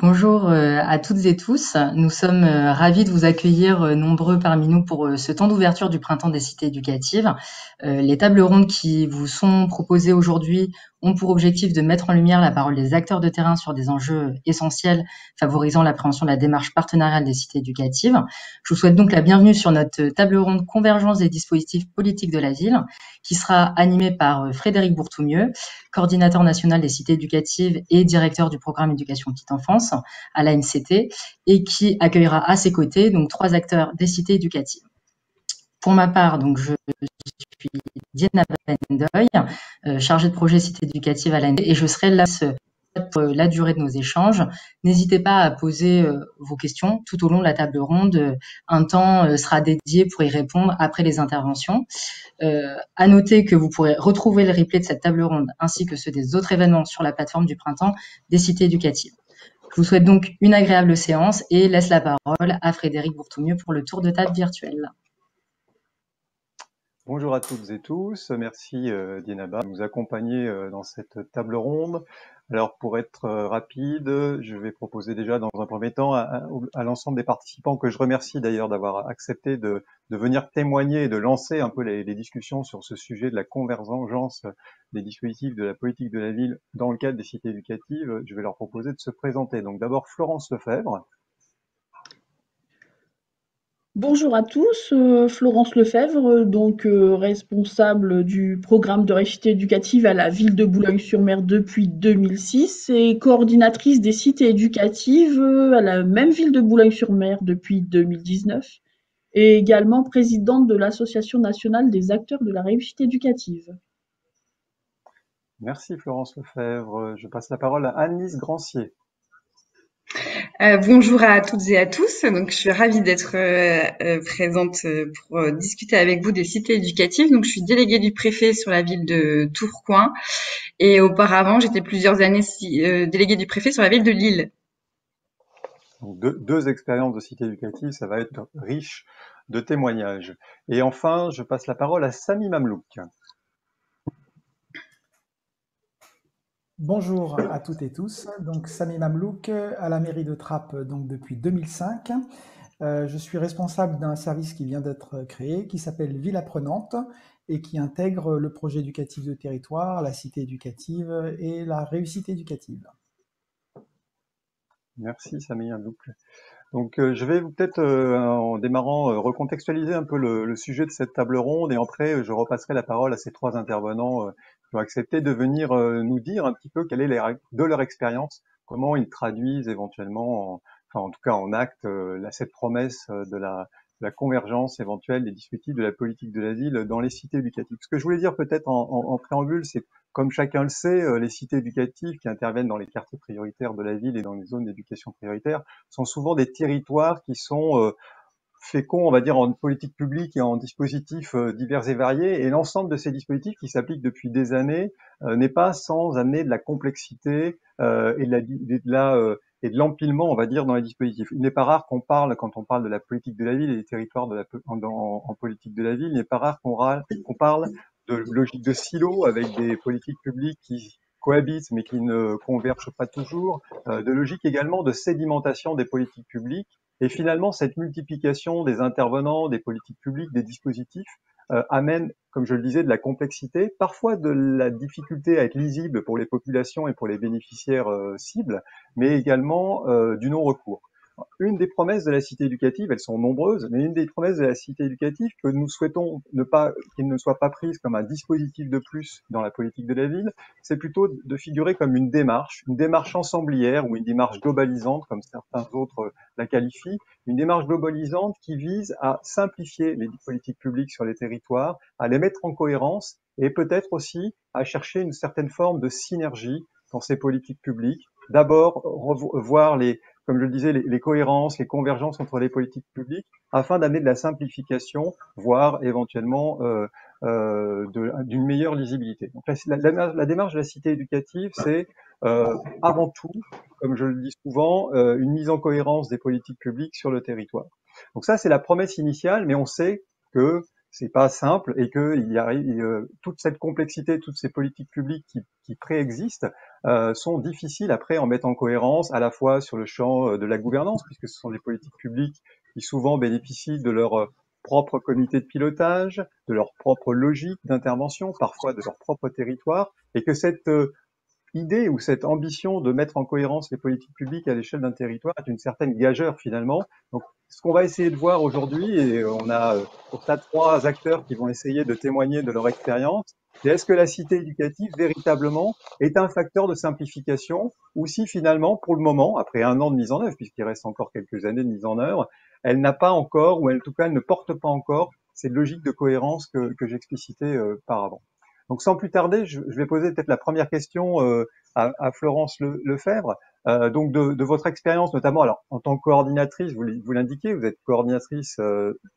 Bonjour à toutes et tous. Nous sommes ravis de vous accueillir nombreux parmi nous pour ce temps d'ouverture du Printemps des cités éducatives. Les tables rondes qui vous sont proposées aujourd'hui ont pour objectif de mettre en lumière la parole des acteurs de terrain sur des enjeux essentiels favorisant l'appréhension de la démarche partenariale des cités éducatives. Je vous souhaite donc la bienvenue sur notre table ronde Convergence des dispositifs politiques de la ville, qui sera animée par Frédéric Bourtoumieux, coordinateur national des cités éducatives et directeur du programme éducation petite enfance à l'ANCT, et qui accueillera à ses côtés donc 3 acteurs des cités éducatives. Pour ma part, donc je suis Diana Bendoy, chargée de projet cité éducative à l'ANCT, et je serai là pour la durée de nos échanges. N'hésitez pas à poser vos questions tout au long de la table ronde. Un temps sera dédié pour y répondre après les interventions. À noter que vous pourrez retrouver le replay de cette table ronde ainsi que ceux des autres événements sur la plateforme du printemps des cités éducatives. Je vous souhaite donc une agréable séance et laisse la parole à Frédéric Bourtoumieux pour le tour de table virtuel. Bonjour à toutes et tous, merci Dienaba de nous accompagner dans cette table ronde. Alors pour être rapide, je vais proposer déjà dans un premier temps à l'ensemble des participants, que je remercie d'ailleurs d'avoir accepté de venir témoigner et de lancer un peu les discussions sur ce sujet de la convergence des dispositifs de la politique de la ville dans le cadre des cités éducatives. Je vais leur proposer de se présenter. Donc d'abord Florence Lefebvre. Bonjour à tous, Florence Lefebvre, donc responsable du programme de réussite éducative à la ville de Boulogne-sur-Mer depuis 2006 et coordinatrice des cités éducatives à la même ville de Boulogne-sur-Mer depuis 2019 et également présidente de l'Association nationale des acteurs de la réussite éducative. Merci Florence Lefebvre. Je passe la parole à Anne-Lise Grancier. Bonjour à toutes et à tous. Donc, je suis ravie d'être présente pour discuter avec vous des cités éducatives. Donc, je suis déléguée du préfet sur la ville de Tourcoing et auparavant, j'étais plusieurs années déléguée du préfet sur la ville de Lille. Donc deux expériences de cité éducative, ça va être riche de témoignages. Et enfin, je passe la parole à Sami Mamlouk. Bonjour à toutes et tous, donc Sami Mamlouk à la mairie de Trappes donc depuis 2005. Je suis responsable d'un service qui vient d'être créé qui s'appelle Ville Apprenante et qui intègre le projet éducatif de territoire, la cité éducative et la réussite éducative. Merci Sami Mamlouk. Donc je vais peut-être en démarrant recontextualiser un peu le sujet de cette table ronde et après je repasserai la parole à ces 3 intervenants qui ont accepté de venir nous dire un petit peu quelle est de leur expérience, comment ils traduisent éventuellement, en tout cas en acte, cette promesse de la convergence éventuelle des dispositifs de la politique de la ville dans les cités éducatives. Ce que je voulais dire peut-être en préambule, c'est comme chacun le sait, les cités éducatives qui interviennent dans les quartiers prioritaires de la ville et dans les zones d'éducation prioritaire sont souvent des territoires qui sont féconds, on va dire, en politique publique et en dispositifs divers et variés. Et l'ensemble de ces dispositifs qui s'appliquent depuis des années n'est pas sans amener de la complexité et de l'empilement, on va dire, dans les dispositifs. Il n'est pas rare qu'on parle, quand on parle de la politique de la ville et des territoires en politique de la ville, il n'est pas rare qu'on parle de logique de silo avec des politiques publiques qui cohabitent mais qui ne convergent pas toujours, de logique également de sédimentation des politiques publiques. Et finalement, cette multiplication des intervenants, des politiques publiques, des dispositifs amène, comme je le disais, de la complexité, parfois de la difficulté à être lisible pour les populations et pour les bénéficiaires cibles, mais également du non-recours. Une des promesses de la cité éducative, elles sont nombreuses, mais une des promesses de la cité éducative que nous souhaitons qu'elle ne soit pas prise comme un dispositif de plus dans la politique de la ville, c'est plutôt de figurer comme une démarche ensemblière ou une démarche globalisante, comme certains autres la qualifient, une démarche globalisante qui vise à simplifier les politiques publiques sur les territoires, à les mettre en cohérence et peut-être aussi à chercher une certaine forme de synergie dans ces politiques publiques. D'abord, voir comme je le disais, les cohérences, les convergences entre les politiques publiques, afin d'amener de la simplification, voire éventuellement d'une meilleure lisibilité. Donc la démarche de la cité éducative, c'est avant tout, comme je le dis souvent, une mise en cohérence des politiques publiques sur le territoire. Donc ça, c'est la promesse initiale, mais on sait que c'est pas simple et que il y a toute cette complexité, toutes ces politiques publiques qui préexistent sont difficiles après en mettre en cohérence à la fois sur le champ de la gouvernance, puisque ce sont des politiques publiques qui souvent bénéficient de leur propre comité de pilotage, de leur propre logique d'intervention, parfois de leur propre territoire, et que cette idée ou cette ambition de mettre en cohérence les politiques publiques à l'échelle d'un territoire est une certaine gageure finalement. Donc, ce qu'on va essayer de voir aujourd'hui, et on a pour ça 3 acteurs qui vont essayer de témoigner de leur expérience, c'est est-ce que la cité éducative véritablement est un facteur de simplification ou si finalement, pour le moment, après 1 an de mise en œuvre, puisqu'il reste encore quelques années de mise en œuvre, elle n'a pas encore, ou en tout cas elle ne porte pas encore cette logique de cohérence que j'explicitais par avant. Donc sans plus tarder, je vais poser peut-être la première question à Florence Lefebvre. Donc de votre expérience, notamment, alors en tant que coordinatrice, vous l'indiquez, vous êtes coordinatrice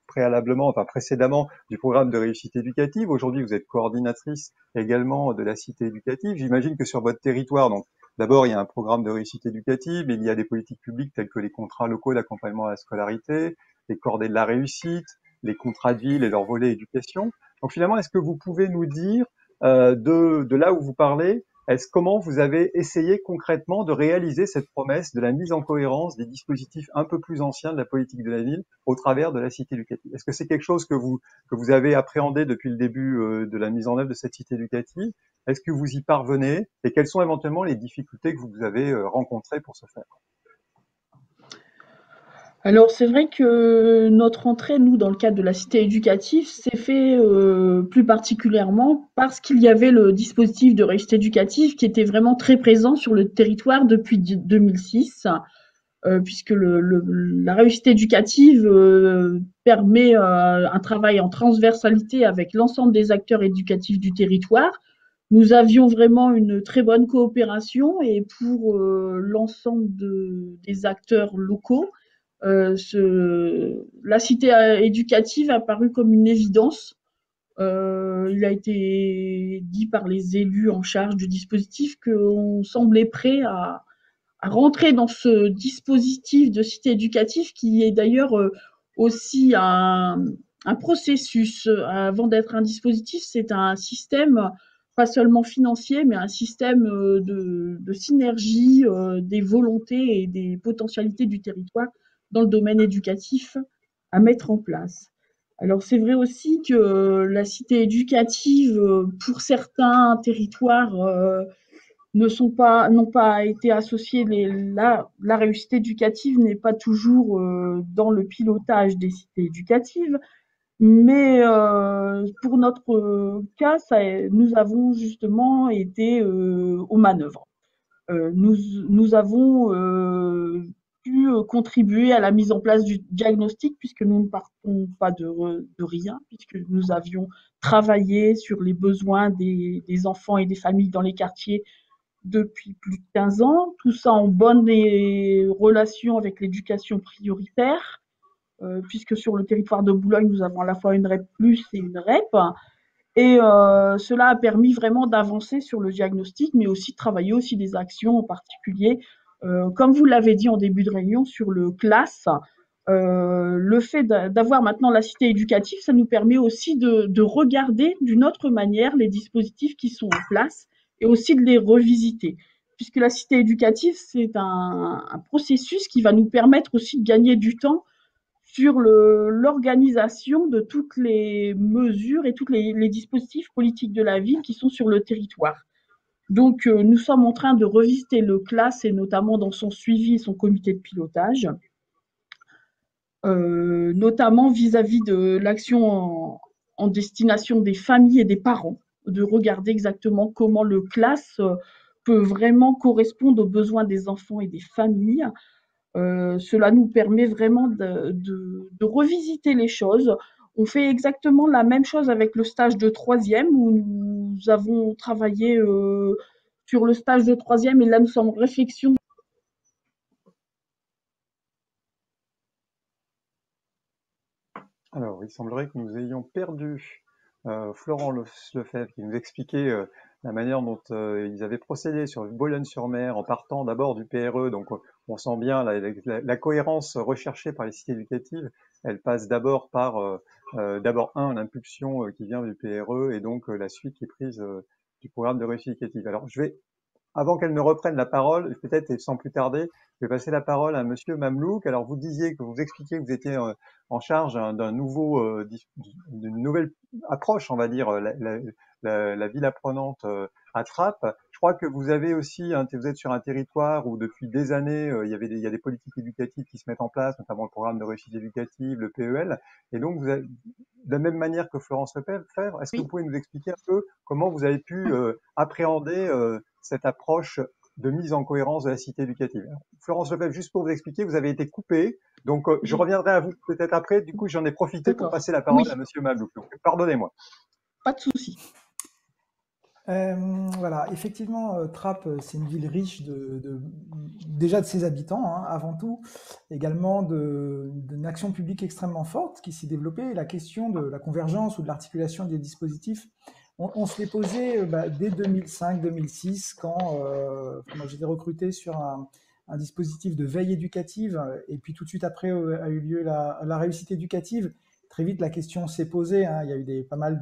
précédemment du programme de réussite éducative. Aujourd'hui, vous êtes coordinatrice également de la cité éducative. J'imagine que sur votre territoire, donc d'abord il y a un programme de réussite éducative, mais il y a des politiques publiques telles que les contrats locaux d'accompagnement à la scolarité, les cordées de la réussite, les contrats de ville et leur volet éducation. Donc finalement, est-ce que vous pouvez nous dire de là où vous parlez, comment vous avez essayé concrètement de réaliser cette promesse de la mise en cohérence des dispositifs un peu plus anciens de la politique de la ville au travers de la cité éducative? Est-ce que c'est quelque chose que vous avez appréhendé depuis le début de la mise en œuvre de cette cité éducative? Est-ce que vous y parvenez? Et quelles sont éventuellement les difficultés que vous avez rencontrées pour ce faire? Alors c'est vrai que notre entrée, nous, dans le cadre de la cité éducative, s'est fait plus particulièrement parce qu'il y avait le dispositif de réussite éducative qui était vraiment très présent sur le territoire depuis 2006, puisque la réussite éducative permet un travail en transversalité avec l'ensemble des acteurs éducatifs du territoire. Nous avions vraiment une très bonne coopération et pour l'ensemble des acteurs locaux, la cité éducative a paru comme une évidence. Il a été dit par les élus en charge du dispositif qu'on semblait prêt à rentrer dans ce dispositif de cité éducative qui est d'ailleurs aussi un processus. Avant d'être un dispositif, c'est un système pas seulement financier, mais un système de synergie des volontés et des potentialités du territoire dans le domaine éducatif à mettre en place. Alors c'est vrai aussi que la cité éducative, pour certains territoires, n'ont pas été associés. La réussite éducative n'est pas toujours dans le pilotage des cités éducatives, mais pour notre cas, nous avons justement été aux manœuvres. Nous avons pu contribuer à la mise en place du diagnostic puisque nous ne partons pas de rien, puisque nous avions travaillé sur les besoins des enfants et des familles dans les quartiers depuis plus de 15 ans, tout ça en bonne relation avec l'éducation prioritaire, puisque sur le territoire de Boulogne, nous avons à la fois une REP+, et une REP. Et cela a permis vraiment d'avancer sur le diagnostic, mais aussi de travailler aussi des actions en particulier, comme vous l'avez dit en début de réunion, sur le CLAS. Le fait d'avoir maintenant la cité éducative, ça nous permet aussi de regarder d'une autre manière les dispositifs qui sont en place et aussi de les revisiter. Puisque la cité éducative, c'est un processus qui va nous permettre aussi de gagner du temps sur l'organisation de toutes les mesures et tous les dispositifs politiques de la ville qui sont sur le territoire. Donc, nous sommes en train de revisiter le CLAS et notamment dans son suivi et son comité de pilotage, notamment vis-à-vis de l'action en destination des familles et des parents, de regarder exactement comment le CLAS peut vraiment correspondre aux besoins des enfants et des familles. Cela nous permet vraiment de revisiter les choses. On fait exactement la même chose avec le stage de troisième où nous avons travaillé sur le stage de troisième et là nous sommes en réflexion. Alors, il semblerait que nous ayons perdu Florent Lefebvre qui nous expliquait la manière dont ils avaient procédé sur Boulogne-sur-Mer en partant d'abord du PRE. Donc, on sent bien la cohérence recherchée par les cités éducatives. Elle passe d'abord par d'abord l'impulsion qui vient du PRE et donc la suite qui est prise du programme de réussite éducative. Alors avant qu'elle ne reprenne la parole, peut-être et sans plus tarder, je vais passer la parole à Monsieur Mamlouk. Alors vous expliquiez que vous étiez en charge d'une nouvelle approche, on va dire, la ville apprenante à Trappes. Je crois que vous avez aussi, vous êtes sur un territoire où depuis des années, il y a des politiques éducatives qui se mettent en place, notamment le programme de réussite éducative, le PEL. Et donc, de la même manière que Florence Lefebvre, est-ce que vous pouvez nous expliquer un peu comment vous avez pu appréhender cette approche de mise en cohérence de la cité éducative? Florence Lefebvre, juste pour vous expliquer, vous avez été coupée, donc je reviendrai à vous peut-être après. Du coup, j'en ai profité pour passer la parole à Monsieur Mamlouk. Donc, pardonnez-moi. Pas de souci. Voilà, effectivement, Trappes, c'est une ville riche déjà de ses habitants, hein, avant tout, également d'une action publique extrêmement forte qui s'est développée. La question de la convergence ou de l'articulation des dispositifs, on se l'est posé dès 2005-2006, quand moi j'étais recruté sur un dispositif de veille éducative, et puis tout de suite après a eu lieu la réussite éducative. Très vite, la question s'est posée, hein, il y a eu pas mal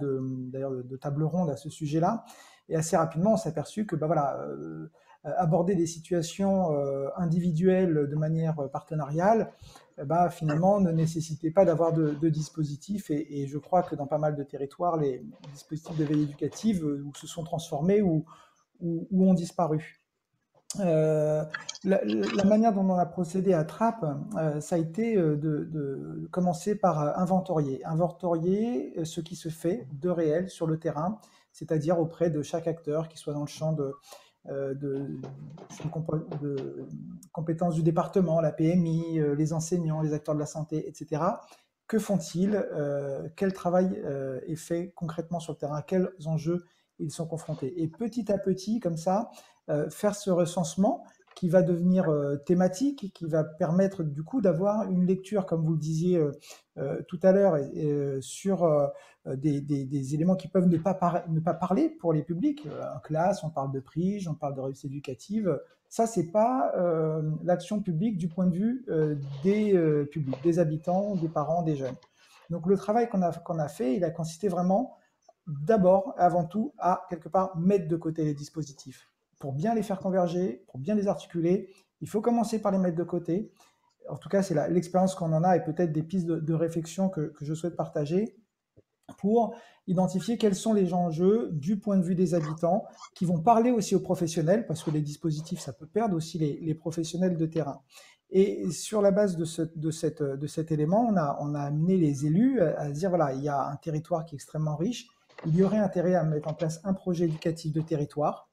d'ailleurs de tables rondes à ce sujet-là. Et assez rapidement, on s'est aperçu que aborder des situations individuelles de manière partenariale, finalement, ne nécessitait pas d'avoir de dispositifs. Et je crois que dans pas mal de territoires, les dispositifs de veille éducative se sont transformés ou ont disparu. La manière dont on a procédé à Trappes, ça a été de commencer par inventorier ce qui se fait de réel sur le terrain, c'est-à-dire auprès de chaque acteur qui soit dans le champ de compétences du département, la PMI, les enseignants, les acteurs de la santé, etc. Que font-ils? Quel travail est fait concrètement sur le terrain? À quels enjeux ils sont confrontés? Et petit à petit, comme ça, faire ce recensement qui va devenir thématique, qui va permettre du coup d'avoir une lecture, comme vous le disiez tout à l'heure, sur des éléments qui peuvent ne pas parler pour les publics. En classe, on parle de PRIGE, on parle de réussite éducative. Ça, c'est pas l'action publique du point de vue des publics, des habitants, des parents, des jeunes. Donc le travail qu'on a fait, il a consisté vraiment d'abord, avant tout, à quelque part mettre de côté les dispositifs. Pour bien les faire converger, pour bien les articuler, il faut commencer par les mettre de côté. En tout cas, c'est l'expérience qu'on en a et peut-être des pistes de réflexion que je souhaite partager pour identifier quels sont les enjeux du point de vue des habitants qui vont parler aussi aux professionnels, parce que les dispositifs, ça peut perdre aussi les professionnels de terrain. Et sur la base de cet élément, on a amené les élus à se dire, voilà, il y a un territoire qui est extrêmement riche, il y aurait intérêt à mettre en place un projet éducatif de territoire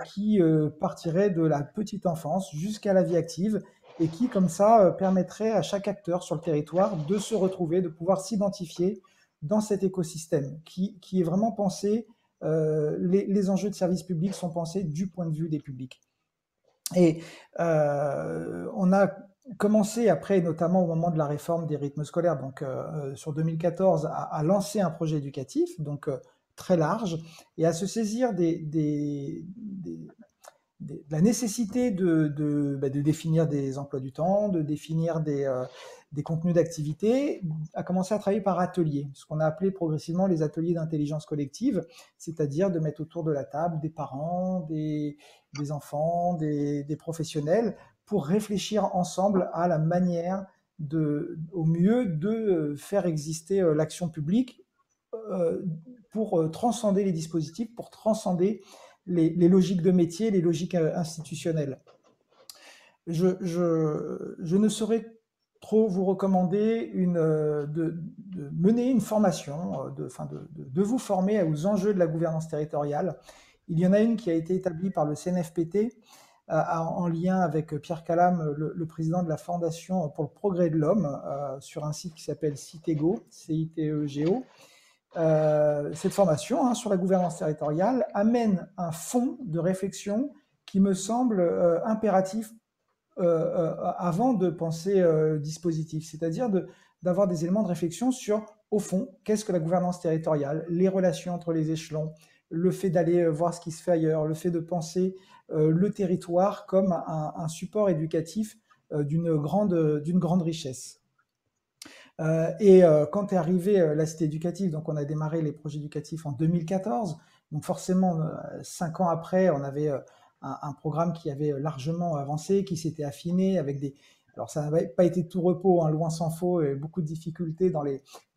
qui partirait de la petite enfance jusqu'à la vie active et qui, comme ça, permettrait à chaque acteur sur le territoire de se retrouver, de pouvoir s'identifier dans cet écosystème qui est vraiment pensé, les enjeux de service public sont pensés du point de vue des publics. Et on a commencé après, notamment au moment de la réforme des rythmes scolaires, donc sur 2014, à lancer un projet éducatif, donc très large, et à se saisir de la nécessité de définir des emplois du temps, de définir des contenus d'activité, à commencer à travailler par ateliers, ce qu'on a appelé progressivement les ateliers d'intelligence collective, c'est-à-dire de mettre autour de la table des parents, des enfants, des professionnels, pour réfléchir ensemble à la manière au mieux de faire exister l'action publique pour transcender les dispositifs, pour transcender les logiques de métier, les logiques institutionnelles. Je ne saurais trop vous recommander de mener une formation, de vous former aux enjeux de la gouvernance territoriale. Il y en a une qui a été établie par le CNFPT en lien avec Pierre Calam, le président de la Fondation pour le progrès de l'homme, sur un site qui s'appelle Citego, CITEGO. Cette formation sur la gouvernance territoriale amène un fond de réflexion qui me semble impératif avant de penser dispositif, c'est-à-dire d'avoir des éléments de réflexion sur, au fond, qu'est-ce que la gouvernance territoriale, les relations entre les échelons, le fait d'aller voir ce qui se fait ailleurs, le fait de penser le territoire comme un support éducatif d'une grande richesse. Quand est arrivée la cité éducative, donc on a démarré les projets éducatifs en 2014. Donc forcément, 5 ans après, on avait un programme qui avait largement avancé, qui s'était affiné avec des... Alors ça n'avait pas été tout repos, hein, loin s'en faut, et beaucoup de difficultés dans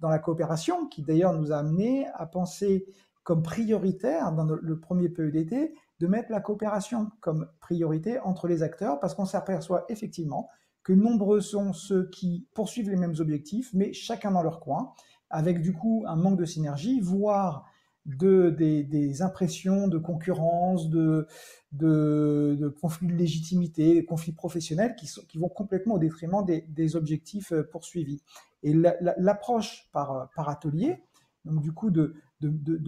la coopération, qui d'ailleurs nous a amené à penser comme prioritaire dans le premier PEDT de mettre la coopération comme priorité entre les acteurs, parce qu'on s'aperçoit effectivement que nombreux sont ceux qui poursuivent les mêmes objectifs, mais chacun dans leur coin, avec du coup un manque de synergie, voire des impressions de concurrence, de conflits de légitimité, de conflits professionnels qui vont complètement au détriment des objectifs poursuivis. Et l'approche par atelier, donc du coup de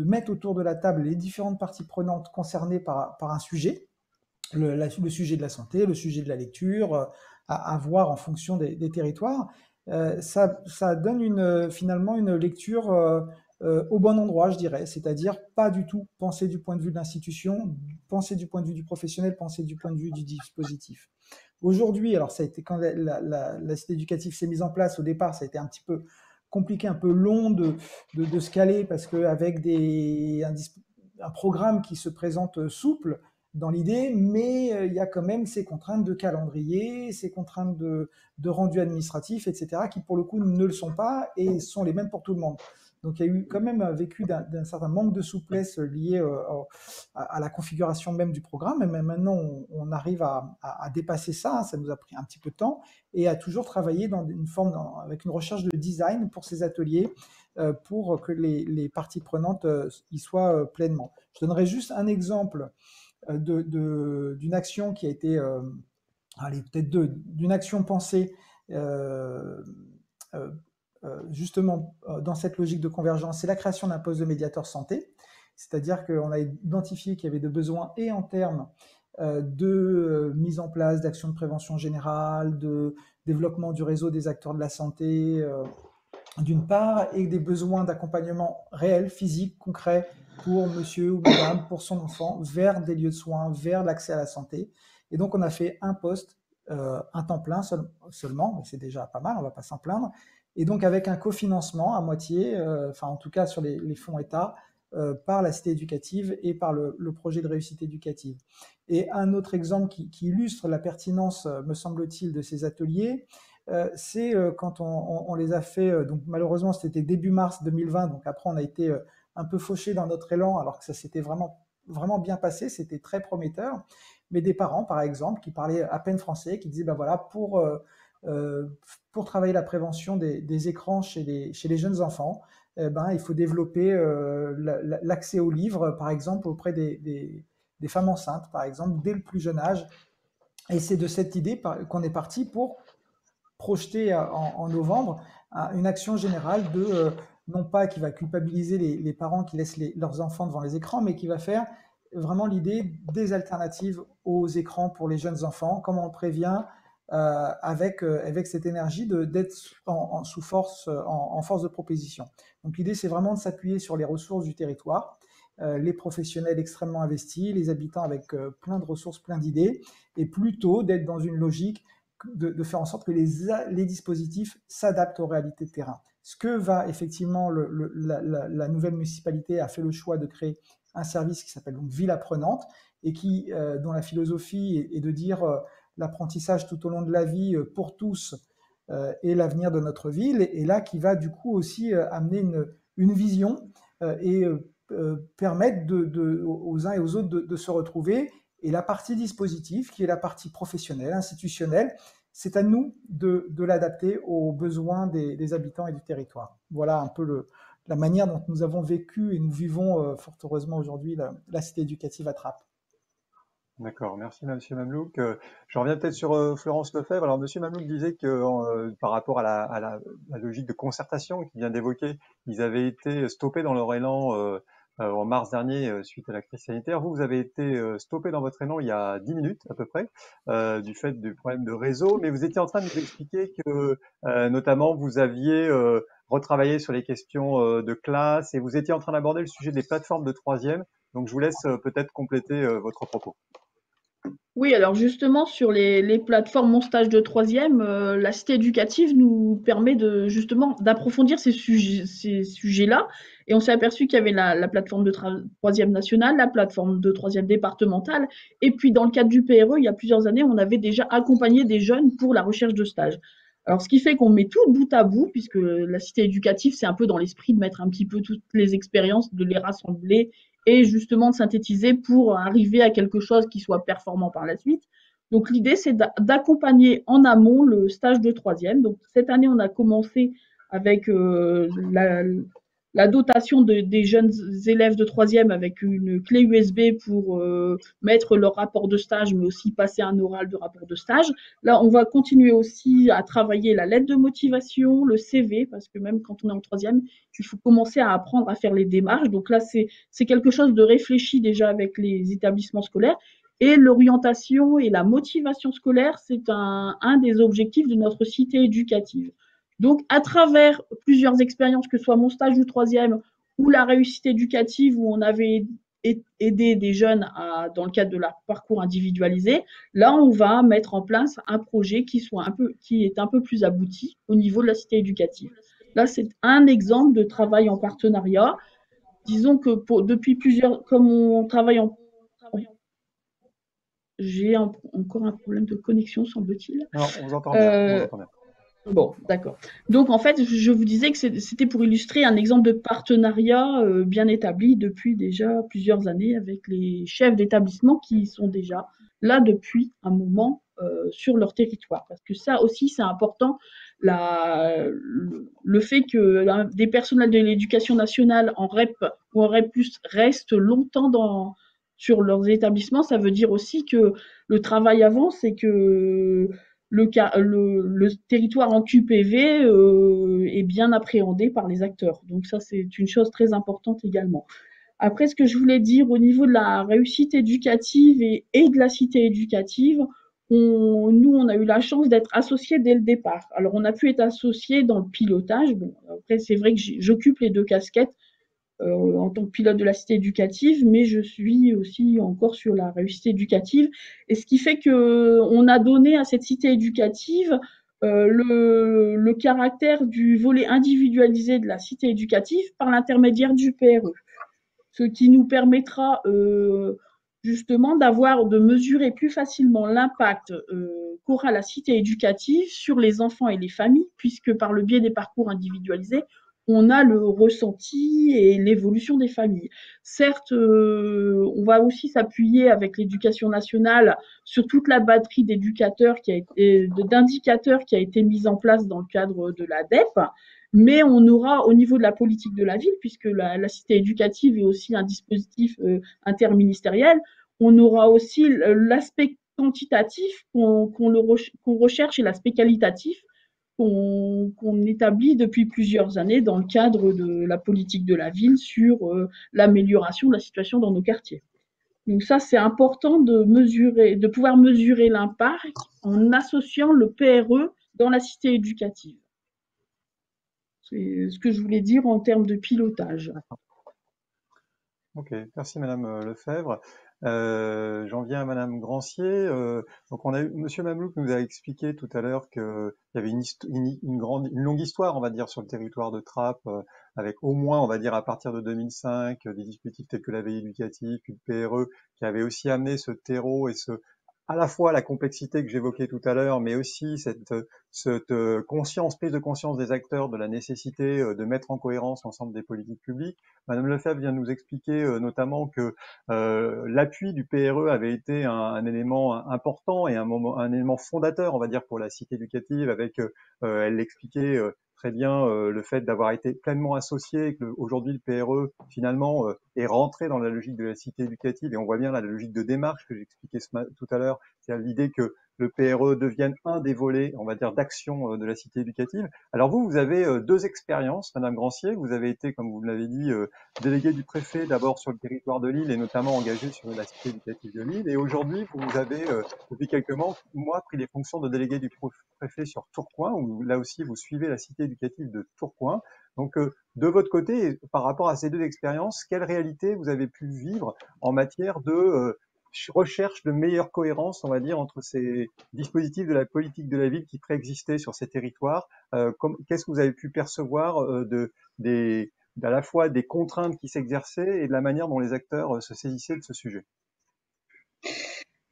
mettre autour de la table les différentes parties prenantes concernées par un sujet, le sujet de la santé, le sujet de la lecture, à voir en fonction des territoires, ça donne finalement une lecture au bon endroit, je dirais, c'est-à-dire pas du tout penser du point de vue de l'institution, penser du point de vue du professionnel, penser du point de vue du dispositif. Aujourd'hui, alors ça a été quand la cité éducative s'est mise en place, au départ, ça a été un petit peu compliqué, un peu long de se caler, parce qu'avec un programme qui se présente souple, dans l'idée, mais il y a quand même ces contraintes de calendrier, ces contraintes de rendu administratif, etc., qui pour le coup ne le sont pas et sont les mêmes pour tout le monde. Donc il y a eu quand même vécu d'un certain manque de souplesse lié à la configuration même du programme, mais maintenant on arrive à dépasser ça, ça nous a pris un petit peu de temps, et à toujours travailler dans une forme, avec une recherche de design pour ces ateliers, pour que les parties prenantes y soient pleinement. Je donnerai juste un exemple d'une action qui a été, allez, peut-être d'une action pensée justement dans cette logique de convergence, c'est la création d'un poste de médiateur santé. C'est-à-dire qu'on a identifié qu'il y avait des besoins et en termes de mise en place d'actions de prévention générale, de développement du réseau des acteurs de la santé, d'une part, et des besoins d'accompagnement réel, physique, concret, pour monsieur ou madame, pour son enfant, vers des lieux de soins, vers l'accès à la santé. Et donc, on a fait un poste, un temps plein seulement, mais c'est déjà pas mal, on ne va pas s'en plaindre. Et donc, avec un cofinancement à moitié, enfin, en tout cas sur les fonds État, par la cité éducative et par le projet de réussite éducative. Et un autre exemple qui illustre la pertinence, me semble-t-il, de ces ateliers, c'est quand on les a fait, donc malheureusement c'était début mars 2020, donc après on a été un peu fauché dans notre élan, alors que ça s'était vraiment bien passé, c'était très prometteur. Mais des parents, par exemple, qui parlaient à peine français, qui disaient, ben voilà, pour travailler la prévention des écrans chez les jeunes enfants, il faut développer l'accès aux livres, par exemple, auprès des femmes enceintes, par exemple, dès le plus jeune âge. Et c'est de cette idée qu'on est parti pour projeter en novembre une action générale non pas qui va culpabiliser les parents qui laissent leurs enfants devant les écrans, mais qui va faire vraiment l'idée des alternatives aux écrans pour les jeunes enfants, comment on prévient avec cette énergie d'être en force de proposition. Donc l'idée, c'est vraiment de s'appuyer sur les ressources du territoire, les professionnels extrêmement investis, les habitants avec plein de ressources, plein d'idées, et plutôt d'être dans une logique de faire en sorte que les dispositifs s'adaptent aux réalités de terrain. Ce que va effectivement la nouvelle municipalité a fait le choix de créer un service qui s'appelle donc Ville Apprenante, et dont la philosophie est de dire l'apprentissage tout au long de la vie pour tous est l'avenir de notre ville, et là qui va du coup aussi amener une vision et permettre aux uns et aux autres de se retrouver. Et la partie dispositif, qui est la partie professionnelle, institutionnelle, c'est à nous de l'adapter aux besoins des habitants et du territoire. Voilà un peu la manière dont nous avons vécu et nous vivons fort heureusement aujourd'hui la cité éducative à Trappes. D'accord, merci Monsieur Mamelouk. Je reviens peut-être sur Florence Lefebvre. Alors Monsieur Mamelouk disait que par rapport à la logique de concertation qu'il vient d'évoquer, ils avaient été stoppés dans leur élan en mars dernier suite à la crise sanitaire. Vous avez été stoppé dans votre élan il y a 10 minutes à peu près du fait du problème de réseau, mais vous étiez en train de nous expliquer que notamment vous aviez retravaillé sur les questions de classe et vous étiez en train d'aborder le sujet des plateformes de troisième. Donc je vous laisse peut-être compléter votre propos. Oui, alors justement, sur les plateformes Mon stage de troisième, la cité éducative nous permet de justement d'approfondir ces sujets-là. Et on s'est aperçu qu'il y avait la plateforme de troisième nationale, la plateforme de troisième départementale. Et puis, dans le cadre du PRE, il y a plusieurs années, on avait déjà accompagné des jeunes pour la recherche de stage. Alors, ce qui fait qu'on met tout bout à bout, puisque la cité éducative, c'est un peu dans l'esprit de mettre un petit peu toutes les expériences, de les rassembler et justement de synthétiser pour arriver à quelque chose qui soit performant par la suite. Donc l'idée, c'est d'accompagner en amont le stage de troisième. Donc cette année, on a commencé avec la dotation des jeunes élèves de troisième avec une clé USB pour mettre leur rapport de stage, mais aussi passer un oral de rapport de stage. Là, on va continuer aussi à travailler la lettre de motivation, le CV, parce que même quand on est en troisième, il faut commencer à apprendre à faire les démarches. Donc là, c'est quelque chose de réfléchi déjà avec les établissements scolaires. Et l'orientation et la motivation scolaire, c'est un des objectifs de notre cité éducative. Donc, à travers plusieurs expériences, que ce soit mon stage du troisième ou la réussite éducative, où on avait aidé des jeunes dans le cadre de leur parcours individualisé, là, on va mettre en place un projet qui est un peu plus abouti au niveau de la cité éducative. Là, c'est un exemple de travail en partenariat. Disons que depuis plusieurs, comme on travaille j'ai encore un problème de connexion, semble-t-il. Non, on vous entend bien, on vous Euh, entend bien. Bon, d'accord. Donc, en fait, je vous disais que c'était pour illustrer un exemple de partenariat bien établi depuis déjà plusieurs années avec les chefs d'établissement qui sont déjà là depuis un moment sur leur territoire. Parce que ça aussi, c'est important, le fait que des personnels de l'éducation nationale en REP ou en REP+, restent longtemps sur leurs établissements, ça veut dire aussi que le travail avance et que le territoire en QPV est bien appréhendé par les acteurs. Donc ça, c'est une chose très importante également. Après, ce que je voulais dire au niveau de la réussite éducative et de la cité éducative, nous, on a eu la chance d'être associés dès le départ. Alors, on a pu être associés dans le pilotage. Bon, après, c'est vrai que j'occupe les deux casquettes en tant que pilote de la cité éducative, mais je suis aussi encore sur la réussite éducative. Et ce qui fait qu'on a donné à cette cité éducative le caractère du volet individualisé de la cité éducative par l'intermédiaire du PRE, ce qui nous permettra justement de mesurer plus facilement l'impact qu'aura la cité éducative sur les enfants et les familles, puisque par le biais des parcours individualisés, on a le ressenti et l'évolution des familles. Certes, on va aussi s'appuyer avec l'éducation nationale sur toute la batterie d'indicateurs qui a été mise en place dans le cadre de la DEP, mais on aura au niveau de la politique de la ville, puisque la cité éducative est aussi un dispositif interministériel, on aura aussi l'aspect quantitatif qu'on recherche et l'aspect qualitatif qu'on établit depuis plusieurs années dans le cadre de la politique de la ville sur l'amélioration de la situation dans nos quartiers. Donc ça, c'est important de pouvoir mesurer l'impact en associant le PRE dans la cité éducative. C'est ce que je voulais dire en termes de pilotage. Ok, merci Madame Lefebvre. J'en viens à Madame Grancier. Donc on a eu, Monsieur Mamelouk nous a expliqué tout à l'heure qu'il y avait une longue histoire, on va dire, sur le territoire de Trappes, avec au moins, on va dire, à partir de 2005, des dispositifs tels que la veille éducative, puis le PRE, qui avait aussi amené ce terreau et à la fois la complexité que j'évoquais tout à l'heure, mais aussi cette prise de conscience des acteurs de la nécessité de mettre en cohérence l'ensemble des politiques publiques. Madame Lefebvre vient de nous expliquer notamment que l'appui du PRE avait été un élément important et un élément fondateur, on va dire, pour la cité éducative, avec, elle l'expliquait très bien, le fait d'avoir été pleinement associé, et que aujourd'hui le PRE finalement est rentré dans la logique de la cité éducative, et on voit bien là, la logique de démarche que j'expliquais tout à l'heure, c'est-à-dire l'idée que le PRE devienne un des volets, on va dire, d'action de la cité éducative. Alors vous avez deux expériences, Madame Grancier. Vous avez été, comme vous l'avez dit, délégué du préfet d'abord sur le territoire de Lille et notamment engagé sur la cité éducative de Lille. Et aujourd'hui, vous avez, depuis quelques mois, pris les fonctions de délégué du préfet sur Tourcoing, où là aussi vous suivez la cité éducative de Tourcoing. Donc, de votre côté, par rapport à ces deux expériences, quelle réalité vous avez pu vivre en matière de recherche de meilleure cohérence, on va dire, entre ces dispositifs de la politique de la ville qui préexistaient sur ces territoires. Qu'est-ce que vous avez pu percevoir à la fois des contraintes qui s'exerçaient et de la manière dont les acteurs se saisissaient de ce sujet?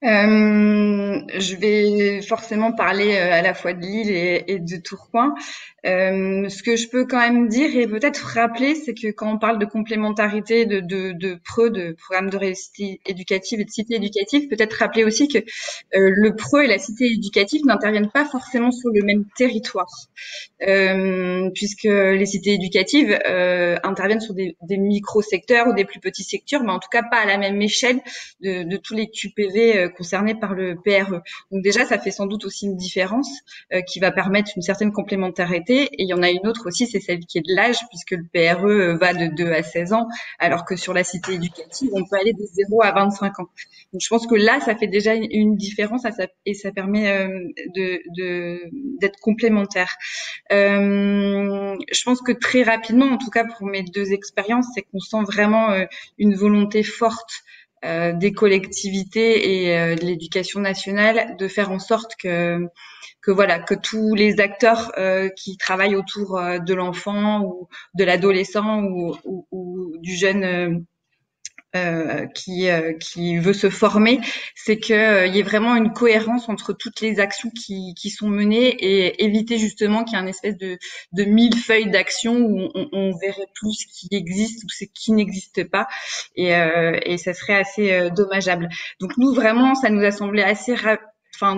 Je vais forcément parler à la fois de Lille et de Tourcoing. Ce que je peux quand même dire et peut-être rappeler, c'est que quand on parle de complémentarité de PRE, de programme de réussite éducative et de cité éducative, peut-être rappeler aussi que le PRE et la cité éducative n'interviennent pas forcément sur le même territoire. Puisque les cités éducatives interviennent sur des micro-secteurs ou des plus petits secteurs, mais en tout cas pas à la même échelle de tous les QPV concernés par le PRE. Donc déjà, ça fait sans doute aussi une différence qui va permettre une certaine complémentarité. Et il y en a une autre aussi, c'est celle qui est de l'âge, puisque le PRE va de 2 à 16 ans, alors que sur la cité éducative, on peut aller de 0 à 25 ans. Donc je pense que là, ça fait déjà une différence et ça permet d'être complémentaire. Je pense que très rapidement, en tout cas pour mes deux expériences, c'est qu'on sent vraiment une volonté forte des collectivités et de l'éducation nationale de faire en sorte que voilà, que tous les acteurs qui travaillent autour de l'enfant ou de l'adolescent ou du jeune qui veut se former, c'est que il y ait vraiment une cohérence entre toutes les actions qui sont menées et éviter justement qu'il y ait une espèce de millefeuille d'actions où on verrait plus ce qui existe ou ce qui n'existe pas et ça serait assez dommageable. Donc nous vraiment, ça nous a semblé assez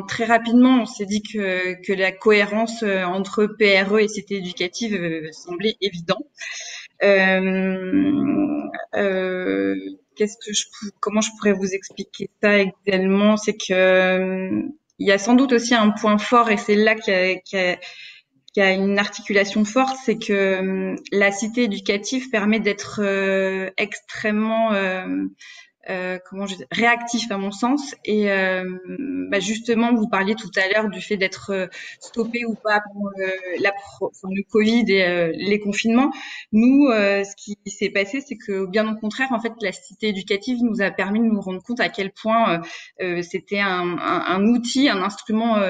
très rapidement, on s'est dit que la cohérence entre PRE et cité éducative semblait évident. Comment je pourrais vous expliquer ça également? C'est que il y a sans doute aussi un point fort et c'est là qu'il y a une articulation forte, c'est que la cité éducative permet d'être extrêmement réactif à mon sens et justement vous parliez tout à l'heure du fait d'être stoppé ou pas pendant le Covid et les confinements. Nous ce qui s'est passé, c'est que bien au contraire, en fait, la cité éducative nous a permis de nous rendre compte à quel point c'était un outil, un instrument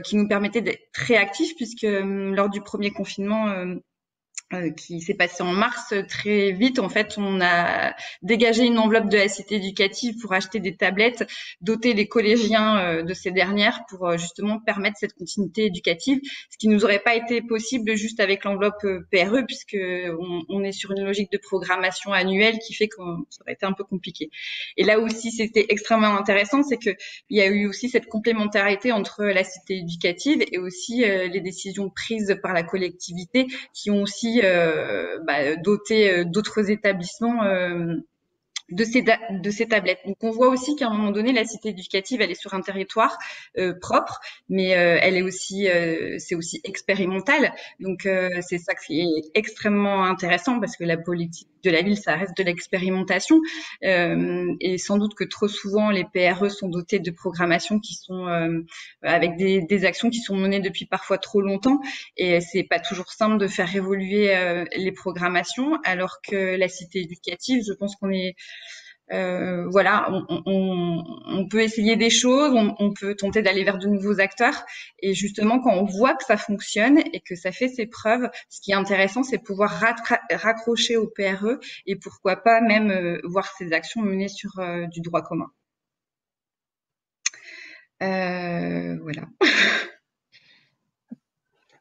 qui nous permettait d'être réactifs, puisque lors du premier confinement qui s'est passé en mars, très vite, en fait, on a dégagé une enveloppe de la cité éducative pour acheter des tablettes, doter les collégiens de ces dernières pour justement permettre cette continuité éducative, ce qui nous aurait pas été possible juste avec l'enveloppe PRE, puisque on est sur une logique de programmation annuelle qui fait que ça aurait été un peu compliqué. Et là aussi, c'était extrêmement intéressant, c'est que il y a eu aussi cette complémentarité entre la cité éducative et aussi les décisions prises par la collectivité qui ont aussi doter d'autres établissements de ces tablettes. Donc on voit aussi qu'à un moment donné, la cité éducative, elle est sur un territoire propre, mais elle est aussi, c'est aussi expérimental. Donc c'est ça qui est extrêmement intéressant parce que la politique de la ville, ça reste de l'expérimentation. Et sans doute que trop souvent, les PRE sont dotés de programmations qui sont avec des actions qui sont menées depuis parfois trop longtemps. Et c'est pas toujours simple de faire évoluer les programmations, alors que la cité éducative, je pense qu'on est on peut essayer des choses, on peut tenter d'aller vers de nouveaux acteurs. Et justement, quand on voit que ça fonctionne et que ça fait ses preuves, ce qui est intéressant, c'est pouvoir raccrocher au PRE et pourquoi pas même voir ces actions menées sur du droit commun. Voilà.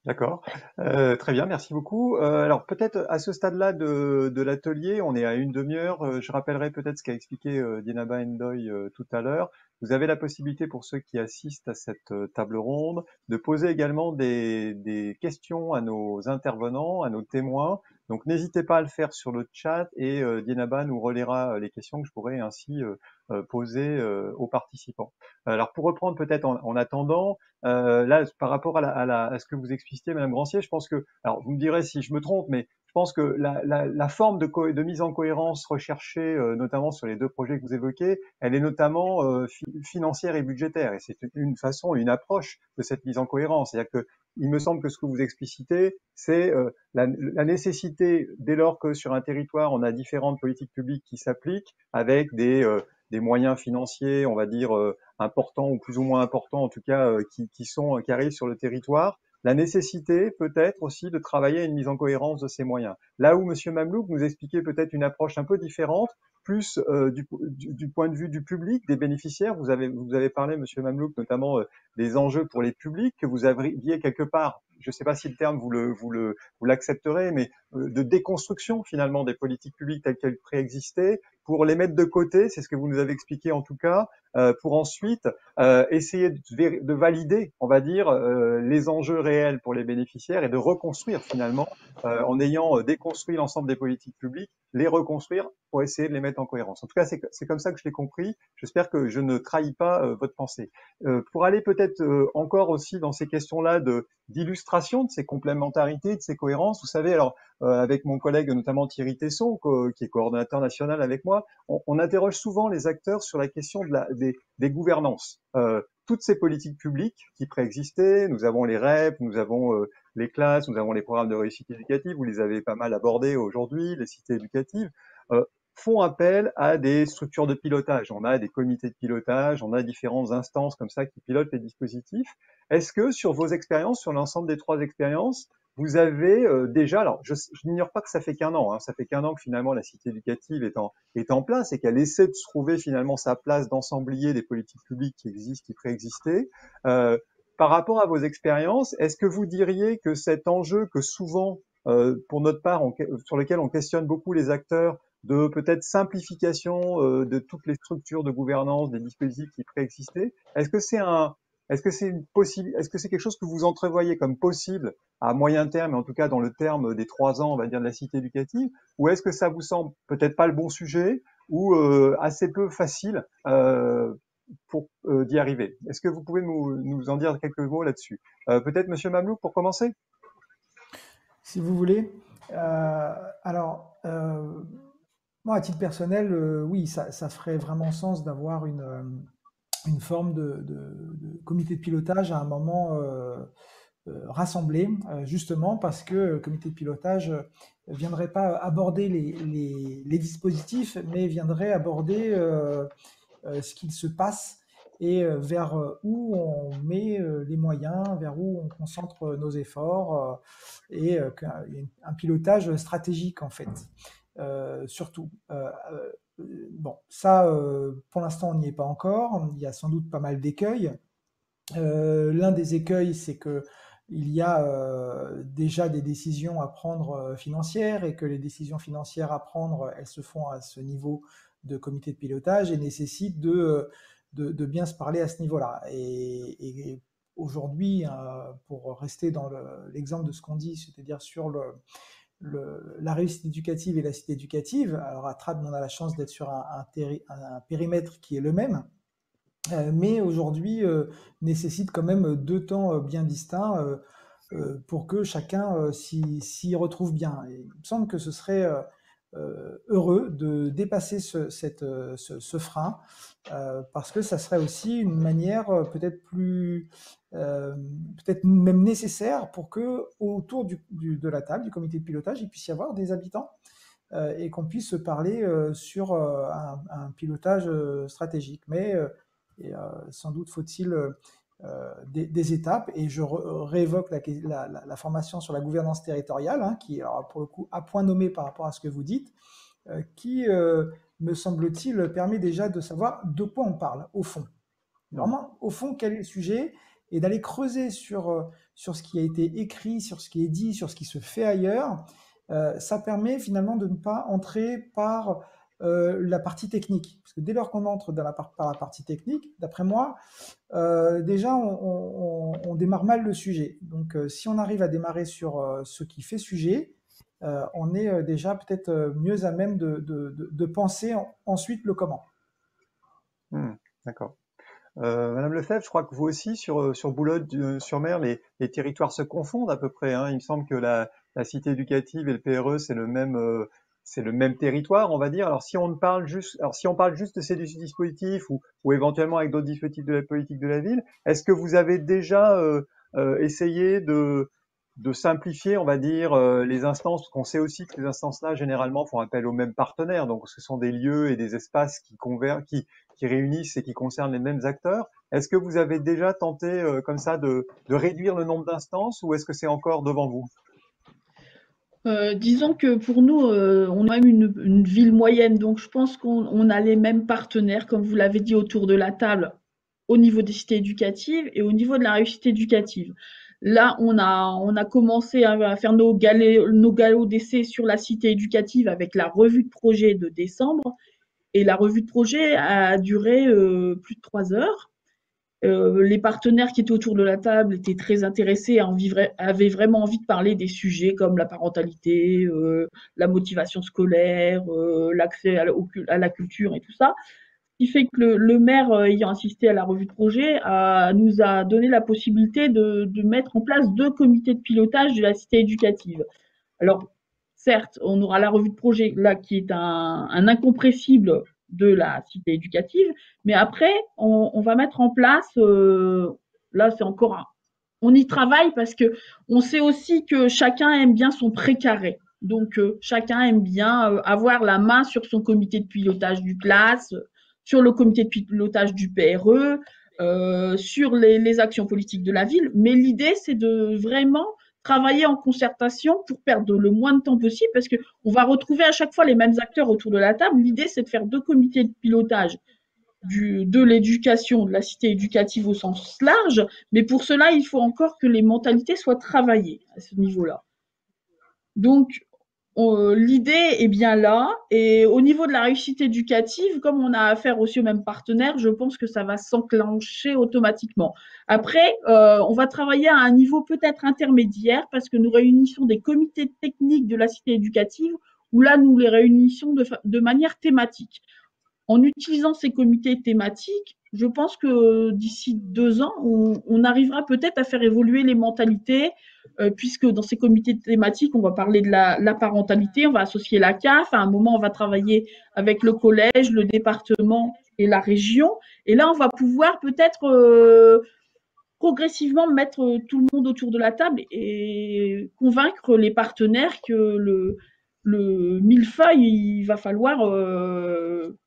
D'accord, très bien, merci beaucoup. Alors peut-être à ce stade-là de l'atelier, on est à une demi-heure. Je rappellerai peut-être ce qu'a expliqué Dinaba Ndoye tout à l'heure. Vous avez la possibilité pour ceux qui assistent à cette table ronde de poser également des questions à nos intervenants, à nos témoins. Donc n'hésitez pas à le faire sur le chat et Dinaba nous relaiera les questions que je pourrai ainsi poser aux participants. Alors pour reprendre peut-être en attendant, là, par rapport à ce que vous expliquiez, Madame Grancier, je pense que, alors vous me direz si je me trompe, mais je pense que la forme de mise en cohérence recherchée, notamment sur les deux projets que vous évoquez, elle est notamment financière et budgétaire, et c'est une façon, une approche de cette mise en cohérence. C'est-à-dire que il me semble que ce que vous explicitez, c'est la nécessité, dès lors que sur un territoire on a différentes politiques publiques qui s'appliquent, avec des des moyens financiers, on va dire, importants ou plus ou moins importants, en tout cas, qui arrivent sur le territoire, la nécessité peut-être aussi de travailler à une mise en cohérence de ces moyens. Là où Monsieur Mamlouk nous expliquait peut-être une approche un peu différente, plus du point de vue du public, des bénéficiaires. Vous avez parlé, Monsieur Mamlouk, notamment des enjeux pour les publics que vous aviez quelque part. Je ne sais pas si le terme vous l'accepterez, mais de déconstruction finalement des politiques publiques telles qu'elles préexistaient, pour les mettre de côté, c'est ce que vous nous avez expliqué en tout cas, pour ensuite essayer de valider, on va dire, les enjeux réels pour les bénéficiaires et de reconstruire finalement, en ayant déconstruit l'ensemble des politiques publiques, les reconstruire pour essayer de les mettre en cohérence. En tout cas, c'est comme ça que je l'ai compris. J'espère que je ne trahis pas votre pensée. Pour aller peut-être encore aussi dans ces questions-là d'illustration de ces complémentarités, de ces cohérences, vous savez, alors avec mon collègue notamment Thierry Tesson, qui est coordonnateur national avec moi, on interroge souvent les acteurs sur la question des gouvernances. Toutes ces politiques publiques qui préexistaient, nous avons les REP, nous avons les classes, nous avons les programmes de réussite éducative, vous les avez pas mal abordés aujourd'hui, les cités éducatives, font appel à des structures de pilotage. On a des comités de pilotage, on a différentes instances comme ça qui pilotent les dispositifs. Est-ce que sur vos expériences, sur l'ensemble des 3 expériences, vous avez déjà, alors je n'ignore pas que ça fait qu'1 an, hein, ça fait qu'1 an que finalement la cité éducative est en place et qu'elle essaie de se trouver finalement sa place d'ensemblier des politiques publiques qui existent, qui préexistaient. Par rapport à vos expériences, est-ce que vous diriez que cet enjeu que souvent, pour notre part, sur lequel on questionne beaucoup les acteurs, de peut-être simplification de toutes les structures de gouvernance des dispositifs qui préexistaient, est-ce que c'est quelque chose que vous entrevoyez comme possible à moyen terme, et en tout cas dans le terme des 3 ans, on va dire, de la cité éducative, ou est-ce que ça vous semble peut-être pas le bon sujet ou assez peu facile pour d'y arriver? Est-ce que vous pouvez nous en dire quelques mots là-dessus? Peut-être Monsieur Mamlouk pour commencer? Si vous voulez. Alors, moi, à titre personnel, oui, ça ferait vraiment sens d'avoir une forme de comité de pilotage à un moment rassemblé, justement parce que le comité de pilotage ne viendrait pas aborder les dispositifs, mais viendrait aborder ce qu'il se passe et vers où on met les moyens, vers où on concentre nos efforts, et un pilotage stratégique en fait. Surtout. Bon, ça, pour l'instant, on n'y est pas encore. Il y a sans doute pas mal d'écueils. L'un des écueils, c'est que il y a déjà des décisions à prendre financières et que les décisions financières à prendre, elles se font à ce niveau de comité de pilotage et nécessitent de bien se parler à ce niveau-là. Et aujourd'hui, pour rester dans l'exemple de ce qu'on dit, c'est-à-dire sur la réussite éducative et la cité éducative. Alors à Trade, on a la chance d'être sur un périmètre qui est le même, mais aujourd'hui nécessite quand même 2 temps bien distincts pour que chacun s'y retrouve bien. Et il me semble que ce serait heureux de dépasser ce frein, parce que ça serait aussi une manière peut-être peut-être même nécessaire pour que autour de la table du comité de pilotage, il puisse y avoir des habitants et qu'on puisse se parler sur un pilotage stratégique. Mais sans doute faut-il des étapes, et je réévoque la formation sur la gouvernance territoriale, hein, qui, alors, pour le coup, à point nommé par rapport à ce que vous dites, qui, me semble-t-il, permet déjà de savoir de quoi on parle, au fond. Vraiment, au fond, quel est le sujet, et d'aller creuser sur ce qui a été écrit, sur ce qui est dit, sur ce qui se fait ailleurs. Ça permet finalement de ne pas entrer par la partie technique. Parce que dès lors qu'on entre par la partie technique, d'après moi, déjà on démarre mal le sujet. Donc si on arrive à démarrer sur ce qui fait sujet, on est déjà peut-être mieux à même de penser ensuite le comment. D'accord. Madame Lefebvre, je crois que vous aussi, sur Boulogne-sur-Mer, les territoires se confondent à peu près, hein. Il me semble que la cité éducative et le PRE, c'est le même territoire, on va dire. Alors si on parle juste de ces dispositifs ou éventuellement avec d'autres dispositifs de la politique de la ville, est-ce que vous avez déjà essayé de simplifier, on va dire, les instances, parce qu'on sait aussi que les instances-là, généralement, font appel aux mêmes partenaires. Donc, ce sont des lieux et des espaces qui réunissent et qui concernent les mêmes acteurs. Est-ce que vous avez déjà tenté, comme ça, de réduire le nombre d'instances ou est-ce que c'est encore devant vous? Disons que pour nous, on a même une ville moyenne, donc je pense qu'on a les mêmes partenaires, comme vous l'avez dit, autour de la table, au niveau des cités éducatives et au niveau de la réussite éducative. Là, on a commencé à faire nos galops d'essai sur la cité éducative avec la revue de projet de décembre. Et la revue de projet a duré plus de 3 heures. Les partenaires qui étaient autour de la table étaient très intéressés, avaient vraiment envie de parler des sujets comme la parentalité, la motivation scolaire, l'accès à la culture et tout ça. Ce qui fait que le maire, ayant assisté à la revue de projet, nous a donné la possibilité de mettre en place 2 comités de pilotage de la cité éducative. Alors, certes, on aura la revue de projet là qui est un incompressible de la cité éducative, mais après, on va mettre en place, là c'est encore on y travaille parce que on sait aussi que chacun aime bien son précaré. Donc, chacun aime bien avoir la main sur son comité de pilotage du classe, sur le comité de pilotage du PRE, sur les actions politiques de la ville. Mais l'idée, c'est de vraiment travailler en concertation pour perdre le moins de temps possible parce qu'on va retrouver à chaque fois les mêmes acteurs autour de la table. L'idée, c'est de faire 2 comités de pilotage de l'éducation, de la cité éducative au sens large, mais pour cela, il faut encore que les mentalités soient travaillées à ce niveau-là. Donc, l'idée est bien là, et au niveau de la réussite éducative, comme on a affaire aussi aux mêmes partenaires, je pense que ça va s'enclencher automatiquement. Après, on va travailler à un niveau peut-être intermédiaire, parce que nous réunissons des comités techniques de la cité éducative, où là, nous les réunissons de manière thématique. En utilisant ces comités thématiques, je pense que d'ici 2 ans, on arrivera peut-être à faire évoluer les mentalités, puisque dans ces comités thématiques, on va parler de la parentalité, on va associer la CAF, à un moment, on va travailler avec le collège, le département et la région. Et là, on va pouvoir peut-être progressivement mettre tout le monde autour de la table et convaincre les partenaires que le millefeuille, il va falloir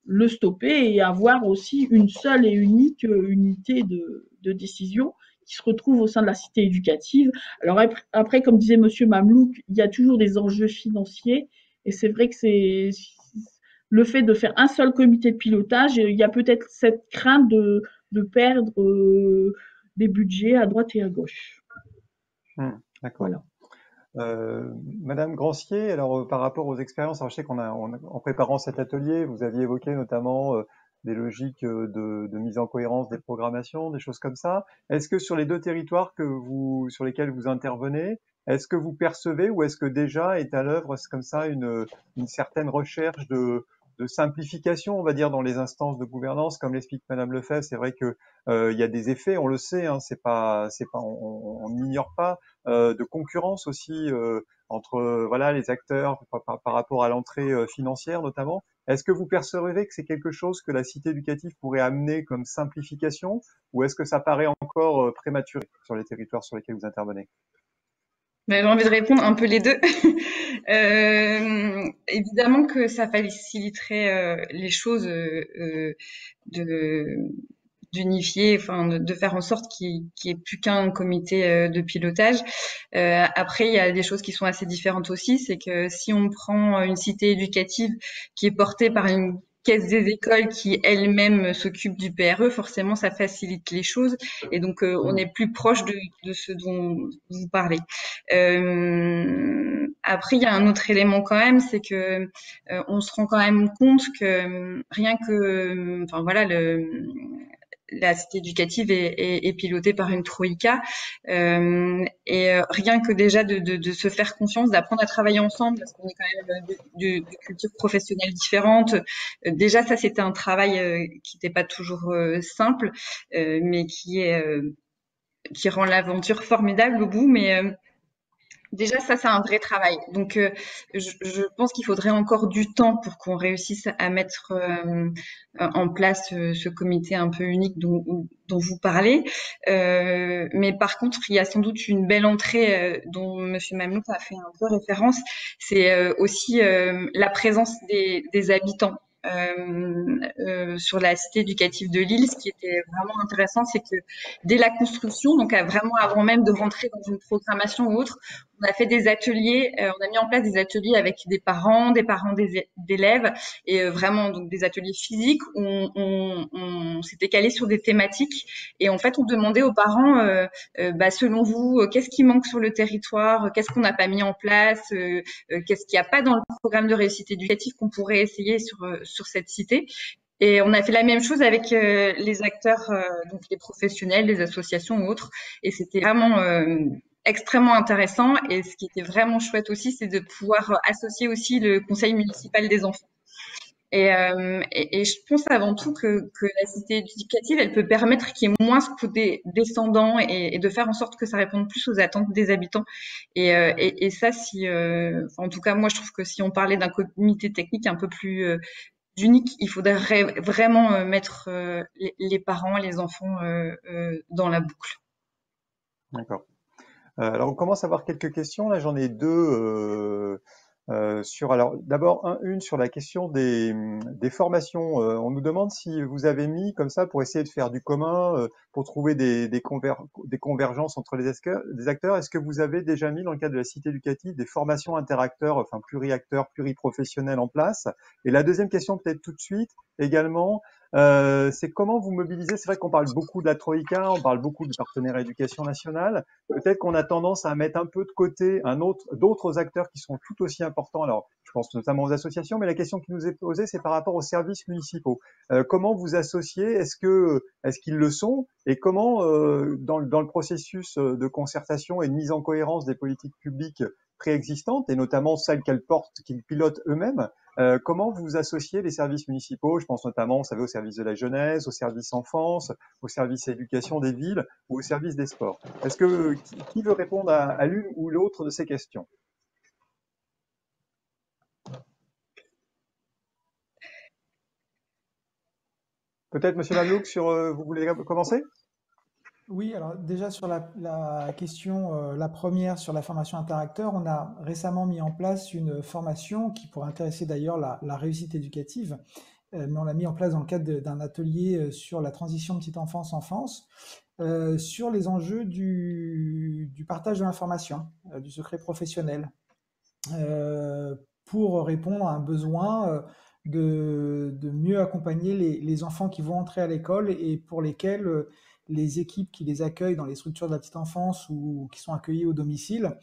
le stopper et avoir aussi une seule et unique unité de décision qui se retrouve au sein de la cité éducative. Alors après, comme disait Monsieur Mamlouk, il y a toujours des enjeux financiers et c'est vrai que c'est le fait de faire un seul comité de pilotage, il y a peut-être cette crainte de perdre des budgets à droite et à gauche. D'accord. Voilà. Madame Grancier, alors par rapport aux expériences, alors je sais en préparant cet atelier, vous aviez évoqué notamment des logiques de mise en cohérence des programmations, des choses comme ça. Est-ce que sur les 2 territoires sur lesquels vous intervenez, est-ce que vous percevez ou est-ce que déjà est à l'œuvre comme ça une certaine recherche de simplification, on va dire, dans les instances de gouvernance, comme l'explique Madame Lefebvre? C'est vrai que il y a des effets, on le sait, hein, on n'ignore pas de concurrence aussi entre voilà les acteurs par rapport à l'entrée financière notamment. Est-ce que vous percevez que c'est quelque chose que la cité éducative pourrait amener comme simplification ou est-ce que ça paraît encore prématuré sur les territoires sur lesquels vous intervenez? J'ai envie de répondre un peu les deux. Évidemment que ça faciliterait les choses de d'unifier, enfin de faire en sorte qu'il n'y ait plus qu'un comité de pilotage. Après, il y a des choses qui sont assez différentes aussi. C'est que si on prend une cité éducative qui est portée par une caisse des écoles qui elle-même s'occupe du PRE, forcément ça facilite les choses et donc on est plus proche de ce dont vous parlez. Après, il y a un autre élément quand même, c'est que on se rend quand même compte que rien que, enfin voilà, la cité éducative est pilotée par une troïka et rien que déjà de se faire confiance, d'apprendre à travailler ensemble parce qu'on est quand même de cultures professionnelles différentes. Déjà ça c'était un travail qui n'était pas toujours simple, mais qui rend l'aventure formidable au bout. Mais Déjà, ça, c'est un vrai travail. Donc, je pense qu'il faudrait encore du temps pour qu'on réussisse à mettre en place ce comité un peu unique dont vous parlez. Mais par contre, il y a sans doute une belle entrée dont Monsieur Mamelouk a fait un peu référence. C'est aussi la présence des habitants. Sur la cité éducative de Lille, ce qui était vraiment intéressant, c'est que dès la construction, donc vraiment avant même de rentrer dans une programmation ou autre, on a fait des ateliers, on a mis en place des ateliers avec des parents d'élèves, et vraiment donc des ateliers physiques où on s'était calé sur des thématiques, et en fait on demandait aux parents, selon vous, qu'est-ce qui manque sur le territoire, qu'est-ce qu'on n'a pas mis en place, qu'est-ce qu'il n'y a pas dans le programme de réussite éducative qu'on pourrait essayer sur cette cité. Et on a fait la même chose avec les acteurs, donc les professionnels, les associations ou autres. Et c'était vraiment extrêmement intéressant. Et ce qui était vraiment chouette aussi, c'est de pouvoir associer aussi le conseil municipal des enfants. Et je pense avant tout que la cité éducative, elle peut permettre qu'il y ait moins ce côté descendant et de faire en sorte que ça réponde plus aux attentes des habitants. Et ça, en tout cas, moi, je trouve que si on parlait d'un comité technique un peu plus unique, il faudrait vraiment mettre les parents, les enfants dans la boucle. D'accord. Alors, on commence à avoir quelques questions. Là, j'en ai deux sur. Alors, d'abord, une sur la question des formations. On nous demande si vous avez mis comme ça pour essayer de faire du commun, pour trouver des convergences entre les acteurs. Est-ce que vous avez déjà mis dans le cadre de la cité éducative des formations interacteurs, enfin pluri-acteurs, pluriprofessionnels en place? Et la deuxième question, peut-être tout de suite également. C'est comment vous mobilisez. C'est vrai qu'on parle beaucoup de la Troïka, on parle beaucoup du partenaire éducation nationale. Peut-être qu'on a tendance à mettre un peu de côté d'autres acteurs qui sont tout aussi importants. Alors, je pense notamment aux associations, mais la question qui nous est posée, c'est par rapport aux services municipaux. Comment vous associez? Est-ce qu'ils le sont? Et comment, dans le processus de concertation et de mise en cohérence des politiques publiques préexistantes, et notamment celles qu'ils pilotent eux-mêmes, comment vous associez les services municipaux? Je pense notamment, vous savez, au service de la jeunesse, au service enfance, au service éducation des villes ou au service des sports. Est-ce que qui veut répondre à l'une ou l'autre de ces questions? Peut-être Monsieur Mamelouk, vous voulez commencer? Oui, alors déjà sur la question, la première sur la formation interacteur, on a récemment mis en place une formation qui pourrait intéresser d'ailleurs la réussite éducative, mais on l'a mis en place dans le cadre d'un atelier sur la transition petite enfance, sur les enjeux du partage de l'information, du secret professionnel, pour répondre à un besoin de mieux accompagner les enfants qui vont entrer à l'école et pour lesquels les équipes qui les accueillent dans les structures de la petite enfance ou qui sont accueillis au domicile,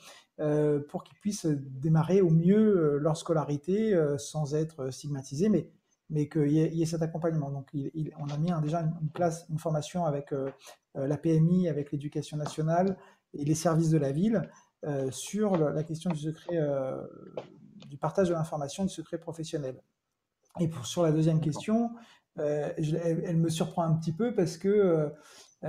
pour qu'ils puissent démarrer au mieux leur scolarité sans être stigmatisés, mais qu'il y ait cet accompagnement. Donc on a mis déjà une formation avec la PMI, avec l'éducation nationale et les services de la ville sur la question du secret, du partage de l'information, du secret professionnel. Et sur la deuxième question, elle me surprend un petit peu parce que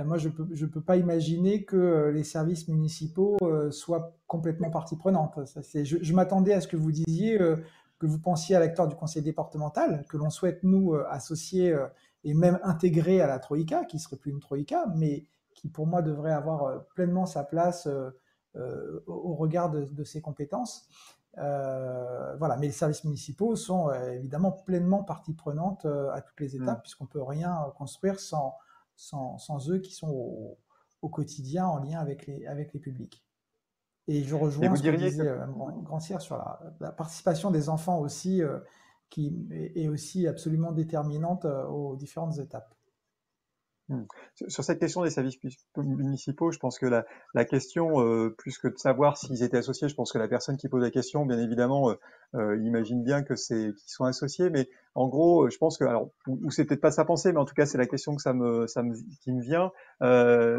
moi, je peux pas imaginer que les services municipaux soient complètement partie prenante. Je m'attendais à ce que vous disiez que vous pensiez à l'acteur du conseil départemental, que l'on souhaite nous associer et même intégrer à la Troïka, qui serait plus une Troïka, mais qui pour moi devrait avoir pleinement sa place au regard de ses compétences. Voilà, mais les services municipaux sont évidemment pleinement partie prenante à toutes les étapes, puisqu'on ne peut rien construire sans eux qui sont au quotidien en lien avec les publics. Et je rejoins ce que disait Grand-Cyr sur la participation des enfants aussi, qui est aussi absolument déterminante aux différentes étapes. Sur cette question des services municipaux, je pense que la question, plus que de savoir s'ils étaient associés, je pense que la personne qui pose la question, bien évidemment, imagine bien qu'ils sont associés. Mais en gros, je pense que, alors, ou c'est peut-être pas sa pensée, mais en tout cas, c'est la question que qui me vient,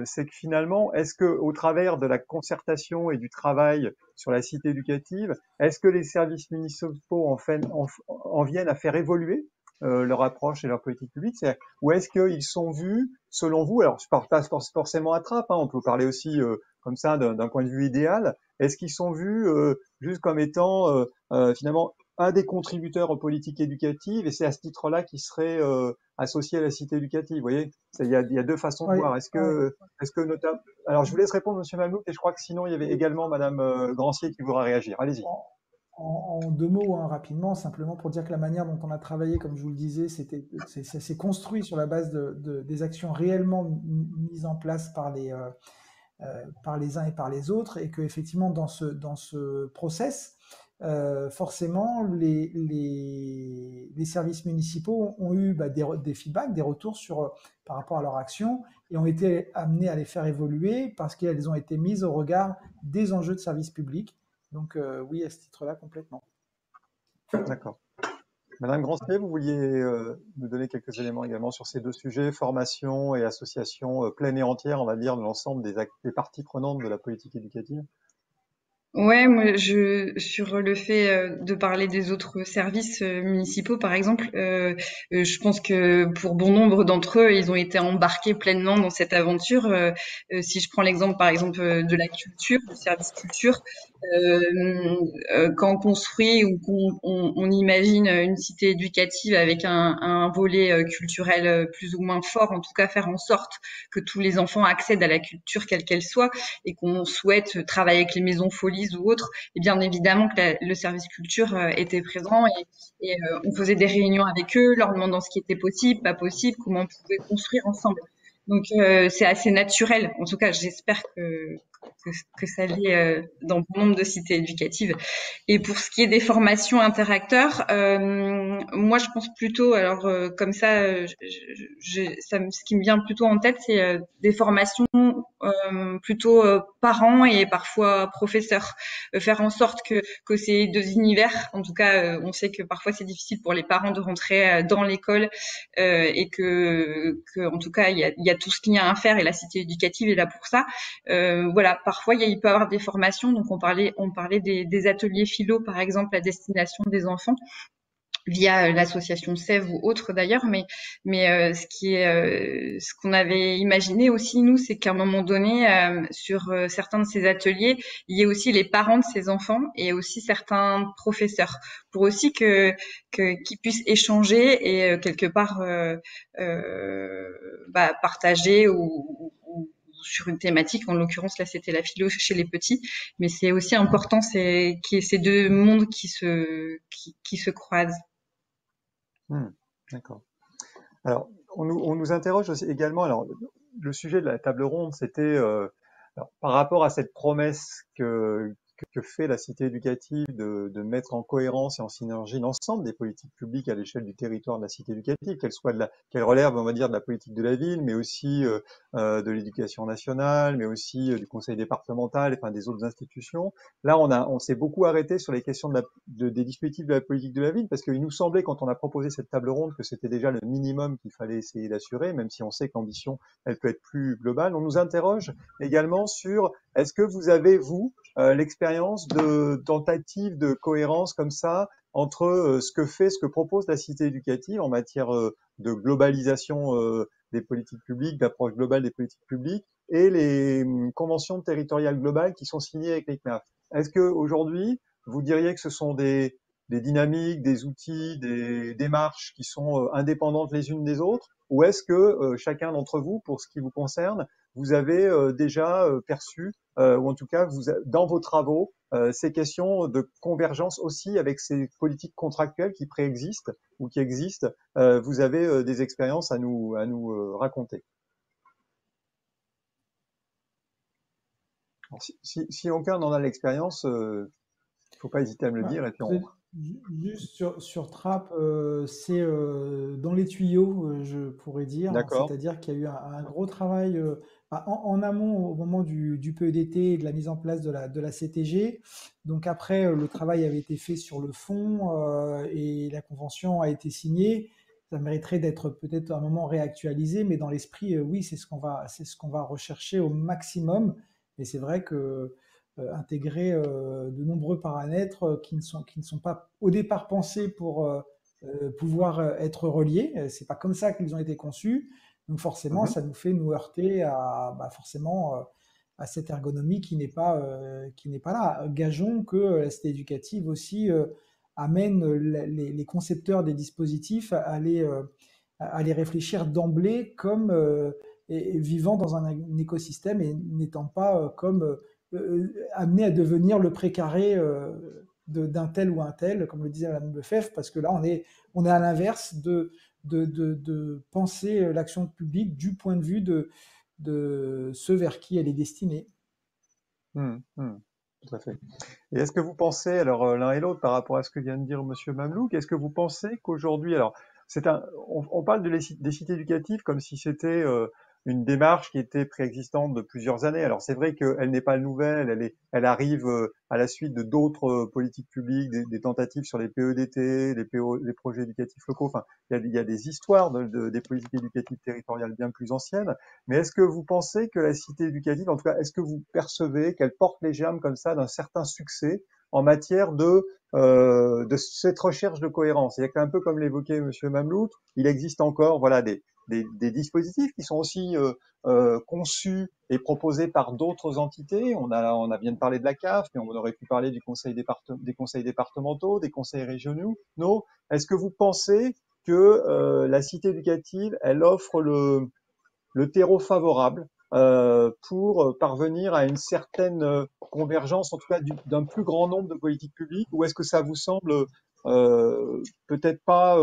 c'est que finalement, est-ce que au travers de la concertation et du travail sur la cité éducative, est-ce que les services municipaux en viennent à faire évoluer leur approche et leur politique publique, ou est-ce qu'ils sont vus, selon vous, alors je ne parle pas forcément à trappe, hein, on peut parler aussi comme ça d'un point de vue idéal, est-ce qu'ils sont vus juste comme étant finalement un des contributeurs aux politiques éducatives, et c'est à ce titre-là qu'ils seraient associés à la cité éducative? Vous voyez, il y a deux façons de Oui, voir. Est-ce que notamment, alors je vous laisse répondre, Monsieur Mamouk, et je crois que sinon il y avait également Madame Grancier qui voudra réagir. Allez-y. en deux mots, hein, rapidement, simplement pour dire que la manière dont on a travaillé, comme je vous le disais, ça s'est construit sur la base des actions réellement mises en place par les uns et par les autres, et que effectivement dans ce process, forcément, les services municipaux ont eu des feedbacks, des retours par rapport à leur action, et ont été amenés à les faire évoluer parce qu'elles ont été mises au regard des enjeux de service public. Donc oui, à ce titre-là, complètement. D'accord. Madame Grancier, vous vouliez nous donner quelques éléments également sur ces deux sujets, formation et association pleine et entière, on va dire, de l'ensemble des parties prenantes de la politique éducative? Ouais, moi, sur le fait de parler des autres services municipaux, par exemple, je pense que pour bon nombre d'entre eux, ils ont été embarqués pleinement dans cette aventure. Si je prends l'exemple, par exemple, de la culture, du service culture, quand on construit ou qu'on imagine une cité éducative avec un volet culturel plus ou moins fort, en tout cas faire en sorte que tous les enfants accèdent à la culture quelle qu'elle soit, et qu'on souhaite travailler avec les maisons Folies ou autres, et bien évidemment que le service culture était présent, et on faisait des réunions avec eux, leur demandant ce qui était possible, pas possible, comment on pouvait construire ensemble. Donc c'est assez naturel. En tout cas, j'espère que ça l'est dans bon nombre de cités éducatives. Et pour ce qui est des formations interacteurs, moi je pense plutôt, alors comme ça, ce qui me vient plutôt en tête, c'est des formations plutôt parents et parfois professeurs. Faire en sorte que ces deux univers, en tout cas, on sait que parfois c'est difficile pour les parents de rentrer dans l'école, et que en tout cas il y a tout ce qu'il y a à faire, et la cité éducative est là pour ça. Voilà, parfois il peut y avoir des formations, donc on parlait des ateliers philo par exemple à destination des enfants via l'association Sève ou autre d'ailleurs, mais ce qu'on avait imaginé aussi nous, c'est qu'à un moment donné sur certains de ces ateliers, il y ait aussi les parents de ces enfants et aussi certains professeurs, pour aussi qu'ils puissent échanger et quelque part partager ou sur une thématique. En l'occurrence là c'était la philo chez les petits, mais c'est aussi important c'est qu'il y ait ces deux mondes qui se croisent. D'accord. Alors, on nous interroge aussi également. Alors, le sujet de la table ronde, c'était par rapport à cette promesse que fait la cité éducative de mettre en cohérence et en synergie l'ensemble des politiques publiques à l'échelle du territoire de la cité éducative, qu'elle relève, on va dire, de la politique de la ville, mais aussi de l'éducation nationale, mais aussi du conseil départemental, enfin des autres institutions. Là, on s'est beaucoup arrêté sur les questions des dispositifs de la politique de la ville, parce qu'il nous semblait, quand on a proposé cette table ronde, que c'était déjà le minimum qu'il fallait essayer d'assurer, même si on sait que l'ambition, elle peut être plus globale. On nous interroge également sur, est-ce que vous avez, vous, l'expérience de tentatives de cohérence comme ça entre ce que propose la cité éducative en matière de globalisation des politiques publiques, d'approche globale des politiques publiques, et les conventions territoriales globales qui sont signées avec les CNAF. Est-ce que aujourd'hui, vous diriez que ce sont des dynamiques, des outils, des démarches qui sont indépendantes les unes des autres, ou est-ce que chacun d'entre vous, pour ce qui vous concerne, vous avez déjà perçu, ou en tout cas, dans vos travaux, ces questions de convergence aussi avec ces politiques contractuelles qui préexistent ou qui existent, vous avez des expériences à nous raconter. Alors, si aucun n'en a l'expérience, faut pas hésiter à me le dire, et puis juste sur Trappes, c'est dans les tuyaux, je pourrais dire. D'accord. C'est-à-dire qu'il y a eu un gros travail en amont au moment du PEDT et de la mise en place de la CTG. Donc après, le travail avait été fait sur le fond et la convention a été signée. Ça mériterait d'être peut-être à un moment réactualisé, mais dans l'esprit, oui, c'est ce qu'on va rechercher au maximum. Et c'est vrai que intégrer de nombreux paramètres qui ne sont pas au départ pensés pour pouvoir être reliés. C'est pas comme ça qu'ils ont été conçus. Donc forcément, ça nous fait nous heurter à cette ergonomie qui n'est pas là. Gageons que la cité éducative aussi amène les concepteurs des dispositifs à les réfléchir d'emblée comme et vivant dans un écosystème et n'étant pas comme amené à devenir le précaré d'un tel ou un tel, comme le disait Mme Lefebvre, parce que là, on est à l'inverse de penser l'action publique du point de vue de ceux vers qui elle est destinée. Tout à fait. Et est-ce que vous pensez, alors l'un et l'autre, par rapport à ce que vient de dire Monsieur Mamlouk, est-ce que vous pensez qu'aujourd'hui, alors on parle des cités éducatives comme si c'était une démarche qui était préexistante de plusieurs années. Alors c'est vrai qu'elle n'est pas nouvelle, elle arrive à la suite de d'autres politiques publiques, des tentatives sur les PEDT, les projets éducatifs locaux. Enfin, il y a des histoires des politiques éducatives territoriales bien plus anciennes. Mais est-ce que vous pensez que la cité éducative, en tout cas, est-ce que vous percevez qu'elle porte les germes comme ça d'un certain succès en matière de cette recherche de cohérence? C'est un peu comme l'évoquait Monsieur Mamlouk, il existe encore voilà des dispositifs qui sont aussi conçus et proposés par d'autres entités. On a bien parlé de la CAF, mais on aurait pu parler des conseils départementaux, des conseils régionaux. Non. Est-ce que vous pensez que la cité éducative, elle offre le terreau favorable pour parvenir à une certaine convergence, en tout cas d'un plus grand nombre de politiques publiques, ou est-ce que ça vous semble peut-être pas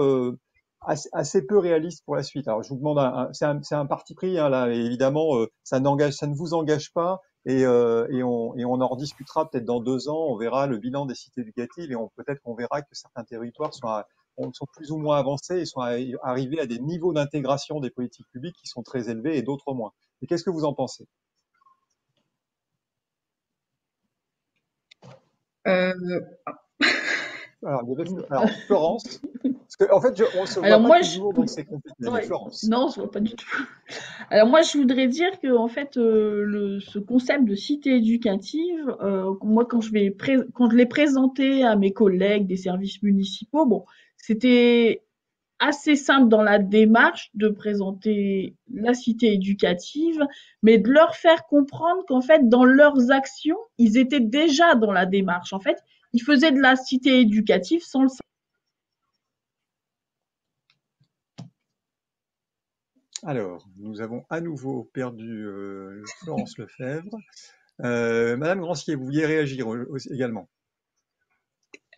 assez peu réaliste pour la suite? Alors je vous demande, c'est un parti pris, hein, là, et évidemment, ça ne vous engage pas, et on en rediscutera peut-être dans 2 ans, on verra le bilan des cités éducatives, et peut-être qu'on verra que certains territoires sont plus ou moins avancés et sont arrivés à des niveaux d'intégration des politiques publiques qui sont très élevés et d'autres moins. Et qu'est-ce que vous en pensez? Alors, Florence, parce qu'en fait, on ne se voit pas toujours, donc c'est compliqué. Ouais, Florence. non, je ne vois pas du tout. Alors moi, je voudrais dire que en fait, ce concept de cité éducative, moi, quand je l'ai présenté à mes collègues des services municipaux, bon, c'était assez simple dans la démarche de présenter la cité éducative, mais de leur faire comprendre qu'en fait, dans leurs actions, ils étaient déjà dans la démarche. En fait, ils faisaient de la cité éducative sans le savoir. Alors, nous avons à nouveau perdu Florence Lefebvre. Madame Grancier, vous vouliez réagir également?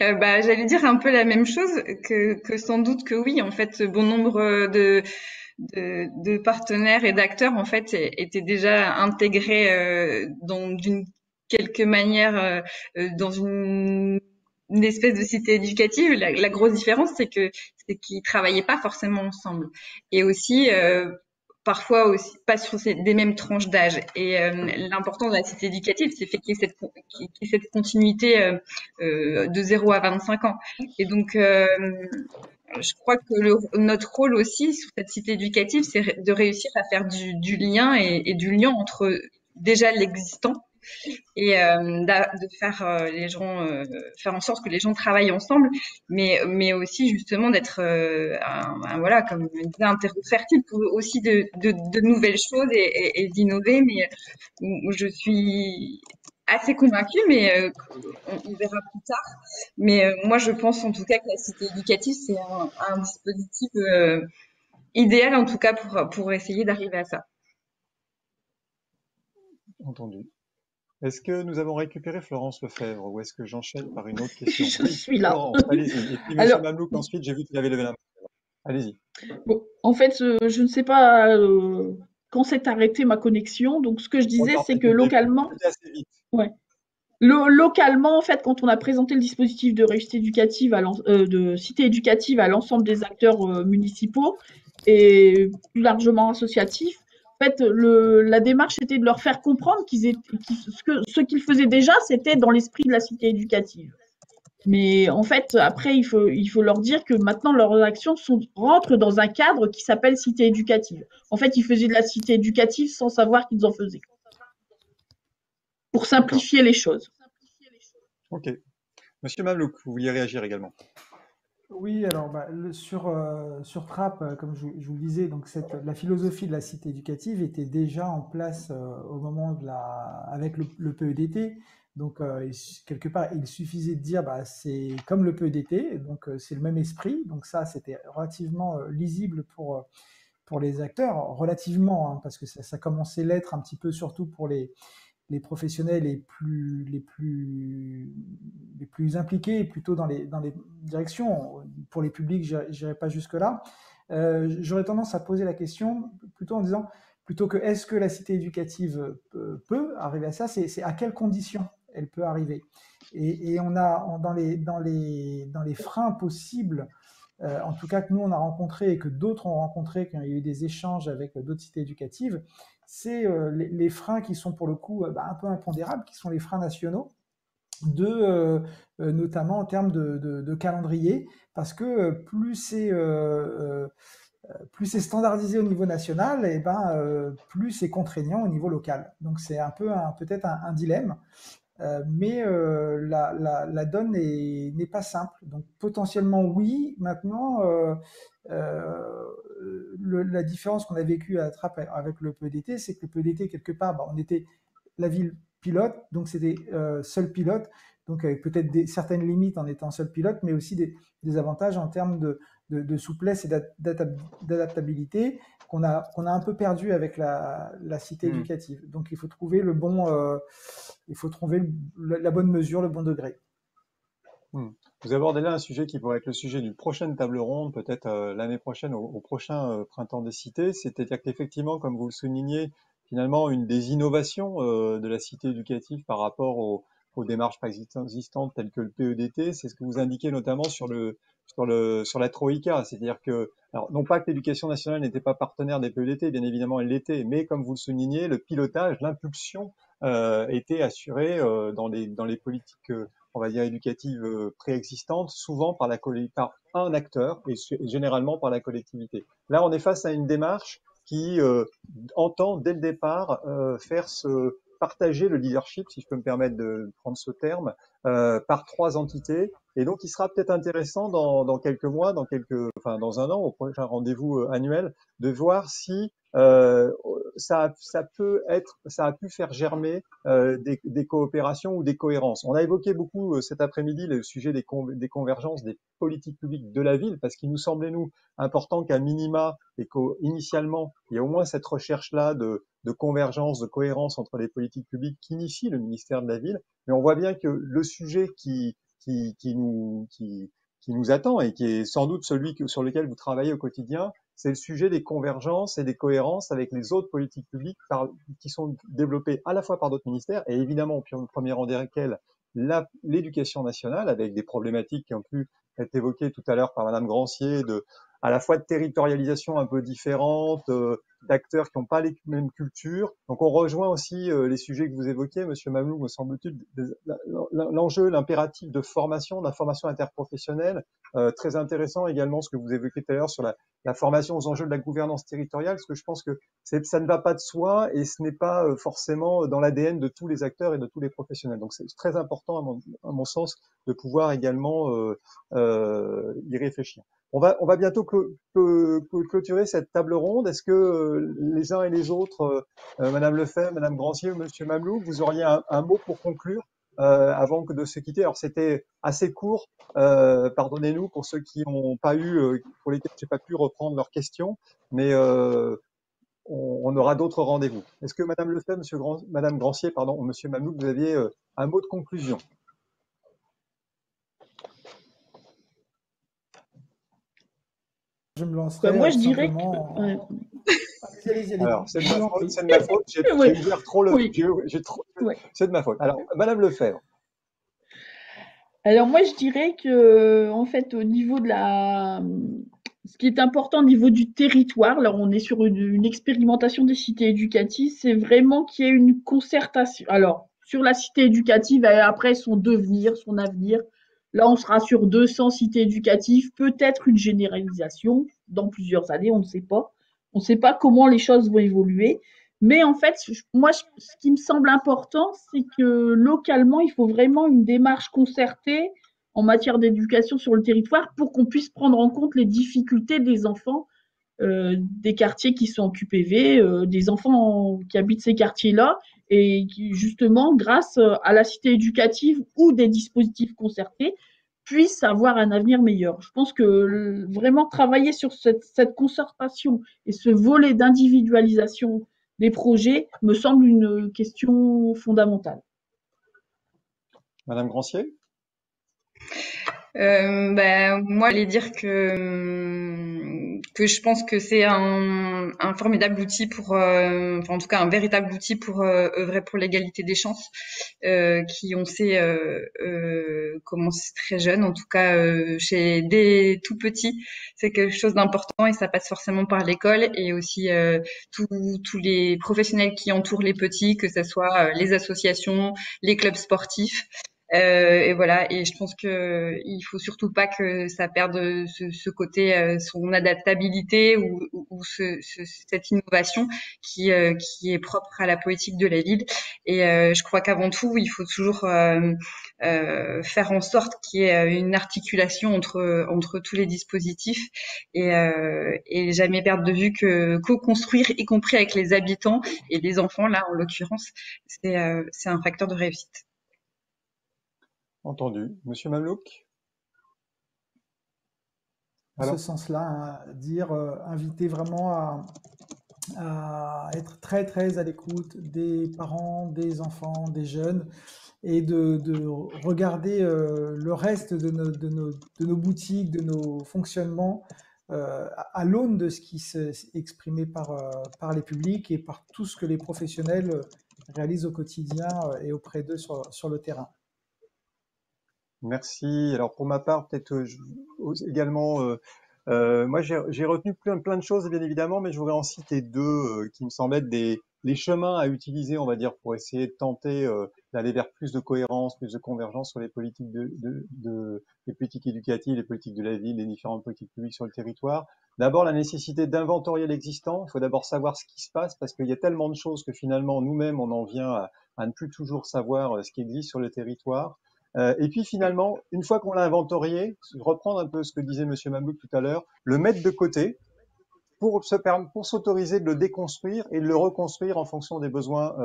J'allais dire un peu la même chose que sans doute que oui, en fait, bon nombre de partenaires et d'acteurs en fait étaient déjà intégrés d'une quelque manière dans une espèce de cité éducative. La grosse différence, c'est qu'ils travaillaient pas forcément ensemble, et aussi parfois aussi pas sur des mêmes tranches d'âge. Et l'important de la cité éducative, c'est qu'il y ait cette continuité de 0 à 25 ans. Et donc je crois que notre rôle aussi sur cette cité éducative, c'est de réussir à faire du lien et du lien entre déjà l'existant et de faire les gens faire en sorte que les gens travaillent ensemble, mais aussi justement d'être voilà, comme je disais, un terreau fertile pour aussi de nouvelles choses et d'innover. Mais où je suis assez convaincue, mais on verra plus tard. Mais moi, je pense en tout cas que la cité éducative, c'est un dispositif idéal, en tout cas, pour essayer d'arriver à ça. Entendu. Est-ce que nous avons récupéré Florence Lefebvre ou est-ce que j'enchaîne par une autre question? Je suis là. Florence, allez-y. Et puis Monsieur Mamlouk, ensuite, j'ai vu qu'il avait levé la main. Allez-y. Bon, en fait, je ne sais pas quand s'est arrêtée ma connexion. Donc, ce que je disais, c'est que localement, ouais. Localement, en fait, quand on a présenté le dispositif de réussite éducative de cité éducative à l'ensemble des acteurs municipaux et plus largement associatifs, en fait, la démarche était de leur faire comprendre ce qu'ils faisaient déjà, c'était dans l'esprit de la cité éducative. Mais en fait, après, il faut leur dire que maintenant, leurs actions rentrent dans un cadre qui s'appelle cité éducative. En fait, ils faisaient de la cité éducative sans savoir qu'ils en faisaient. Pour simplifier les choses. Ok. Monsieur Mamlouk, vous vouliez réagir également? Oui, alors sur Trappes, comme je vous le disais, donc la philosophie de la cité éducative était déjà en place au moment avec le PEDT. Donc quelque part, il suffisait de dire, bah, c'est comme le PEDT, donc c'est le même esprit. Donc ça, c'était relativement lisible pour les acteurs, relativement, hein, parce que ça commençait l'être un petit peu surtout pour les professionnels les plus impliqués plutôt dans les directions. Pour les publics, je n'irai pas jusque-là. J'aurais tendance à poser la question plutôt en disant, plutôt que est-ce que la cité éducative peut arriver à ça, c'est à quelles conditions elle peut arriver. Et on a dans les freins possibles, en tout cas que nous on a rencontré et que d'autres ont rencontré quand il y a eu des échanges avec d'autres cités éducatives, c'est les freins qui sont pour le coup un peu impondérables, qui sont les freins nationaux, notamment en termes de calendrier, parce que plus c'est standardisé au niveau national, et plus c'est contraignant au niveau local. Donc c'est un peu peut-être un dilemme. Mais la donne n'est pas simple. Donc potentiellement oui. Maintenant, la différence qu'on a vécue à Trappes avec le PEDT, c'est que le PEDT, quelque part, on était la ville pilote, donc c'était seul pilote, donc avec peut-être certaines limites en étant seul pilote, mais aussi des avantages en termes de souplesse et d'adaptabilité qu'on a un peu perdu avec la cité éducative. Donc il faut trouver la bonne mesure, le bon degré. Vous abordez là un sujet qui pourrait être le sujet d'une prochaine table ronde, peut-être l'année prochaine, au prochain Printemps des cités. C'est-à-dire qu'effectivement, comme vous le soulignez, finalement, une des innovations de la cité éducative par rapport aux démarches préexistantes telles que le PEDT, c'est ce que vous indiquez notamment sur la Troïka. C'est-à-dire que, alors, non pas que l'éducation nationale n'était pas partenaire des PEDT, bien évidemment, elle l'était, mais comme vous le soulignez, le pilotage, l'impulsion était assuré dans les politiques on va dire éducatives préexistantes, souvent par par un acteur et généralement par la collectivité. Là, on est face à une démarche qui entend dès le départ partager le leadership, si je peux me permettre de prendre ce terme, par trois entités. Et donc, il sera peut-être intéressant dans quelques mois, enfin dans un an, au prochain rendez-vous annuel, de voir si ça a pu faire germer des coopérations ou des cohérences. On a évoqué beaucoup cet après-midi le sujet des convergences des politiques publiques de la ville, parce qu'il nous semblait, nous, important qu'à minima, et qu'initialement, il y a au moins cette recherche-là de convergence, de cohérence entre les politiques publiques qu'initie le ministère de la Ville. Mais on voit bien que le sujet qui nous attend et qui est sans doute celui sur lequel vous travaillez au quotidien, c'est le sujet des convergences et des cohérences avec les autres politiques publiques qui sont développées à la fois par d'autres ministères et évidemment au premier rang desquels l'éducation nationale, avec des problématiques qui ont pu être évoquées tout à l'heure par Madame Grancier, à la fois de territorialisation un peu différente, d'acteurs qui n'ont pas les mêmes cultures. Donc on rejoint aussi les sujets que vous évoquiez, Monsieur Mamlou, me semble-t-il, l'enjeu, l'impératif de formation, d'information interprofessionnelle, très intéressant également ce que vous évoquiez tout à l'heure sur la formation aux enjeux de la gouvernance territoriale, parce que je pense que ça ne va pas de soi et ce n'est pas forcément dans l'ADN de tous les acteurs et de tous les professionnels. Donc c'est très important à mon sens de pouvoir également y réfléchir. On va bientôt clôturer cette table ronde. Est-ce que les uns et les autres, Madame Lefebvre, Madame Grancier ou Monsieur Mamlou, vous auriez un mot pour conclure avant de se quitter? Alors c'était assez court, pardonnez-nous pour ceux qui n'ont pas pour lesquels j'ai pas pu reprendre leurs questions, mais on aura d'autres rendez-vous. Est-ce que Madame Lefebvre, Madame Grancier, pardon, ou Monsieur Mamlou, vous aviez un mot de conclusion? Je me lancerai moi, je dirais simplement. Allez-y. Alors, c'est de ma faute, j'ai ouvert trop le. C'est de ma faute. Alors, Madame Lefebvre. Alors, moi, je dirais que, en fait, au niveau ce qui est important au niveau du territoire, là, on est sur une expérimentation des cités éducatives, c'est vraiment qu'il y ait une concertation. Alors, sur la cité éducative, et après son devenir, son avenir, là, on sera sur 200 cités éducatives, peut-être une généralisation dans plusieurs années, on ne sait pas. On ne sait pas comment les choses vont évoluer. Mais en fait, moi, ce qui me semble important, c'est que localement, il faut vraiment une démarche concertée en matière d'éducation sur le territoire pour qu'on puisse prendre en compte les difficultés des enfants des quartiers qui sont en QPV, des enfants qui habitent ces quartiers-là, et qui, justement, grâce à la cité éducative ou des dispositifs concertés, puissent avoir un avenir meilleur. Je pense que vraiment travailler sur cette concertation et ce volet d'individualisation des projets me semble une question fondamentale. Madame Grancier? Moi, j'allais dire que je pense que c'est un formidable outil pour, enfin, en tout cas un véritable outil pour œuvrer pour l'égalité des chances, qui on sait commence très jeune, en tout cas chez des tout petits, c'est quelque chose d'important et ça passe forcément par l'école et aussi tous les professionnels qui entourent les petits, que ce soit les associations, les clubs sportifs. Et voilà, et je pense que il faut surtout pas que ça perde ce côté, son adaptabilité ou cette innovation qui est propre à la politique de la ville. Et je crois qu'avant tout, il faut toujours faire en sorte qu'il y ait une articulation entre tous les dispositifs et jamais perdre de vue que co-construire, y compris avec les habitants et les enfants, là en l'occurrence, c'est un facteur de réussite. Entendu. Monsieur Mamlouk? Dans ce sens-là, hein, inviter vraiment à être très très à l'écoute des parents, des enfants, des jeunes, et de regarder le reste de nos boutiques, de nos fonctionnements à l'aune de ce qui s'est exprimé par les publics et par tout ce que les professionnels réalisent au quotidien et auprès d'eux sur le terrain. Merci. Alors pour ma part, peut-être également, moi j'ai retenu plein de choses bien évidemment, mais je voudrais en citer deux qui me semblent être les chemins à utiliser, on va dire, pour essayer de tenter d'aller vers plus de cohérence, plus de convergence sur les politiques les politiques éducatives, les politiques de la ville, les différentes politiques publiques sur le territoire. D'abord, la nécessité d'inventorier l'existant. Il faut d'abord savoir ce qui se passe parce qu'il y a tellement de choses que finalement nous-mêmes on en vient à ne plus toujours savoir ce qui existe sur le territoire. Et puis finalement, une fois qu'on l'a inventorié, reprendre un peu ce que disait Monsieur Mamlouk tout à l'heure, le mettre de côté pour s'autoriser de le déconstruire et de le reconstruire en fonction des besoins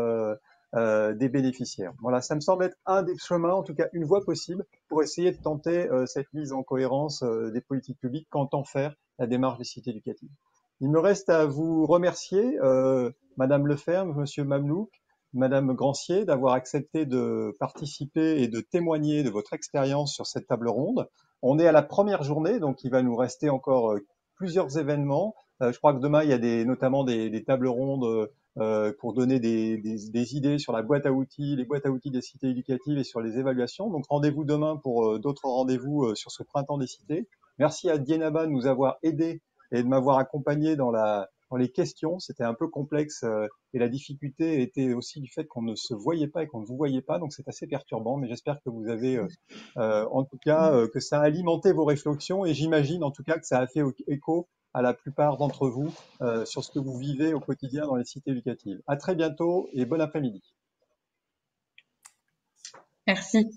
des bénéficiaires. Voilà, ça me semble être un des chemins, en tout cas une voie possible pour essayer de tenter cette mise en cohérence des politiques publiques qu'entend faire la démarche des cités éducatives. Il me reste à vous remercier, Madame Leferme, Monsieur Mamlouk, Madame Grancier, d'avoir accepté de participer et de témoigner de votre expérience sur cette table ronde. On est à la première journée, donc il va nous rester encore plusieurs événements. Je crois que demain, il y a notamment des tables rondes pour donner des idées sur la boîte à outils, les boîtes à outils des cités éducatives et sur les évaluations. Donc rendez-vous demain pour d'autres rendez-vous sur ce printemps des cités. Merci à Dienaba de nous avoir aidés et de m'avoir accompagné dans les questions. C'était un peu complexe et la difficulté était aussi du fait qu'on ne se voyait pas et qu'on ne vous voyait pas, donc c'est assez perturbant, mais j'espère que vous avez en tout cas que ça a alimenté vos réflexions et j'imagine en tout cas que ça a fait écho à la plupart d'entre vous sur ce que vous vivez au quotidien dans les cités éducatives. À très bientôt et bon après-midi. Merci.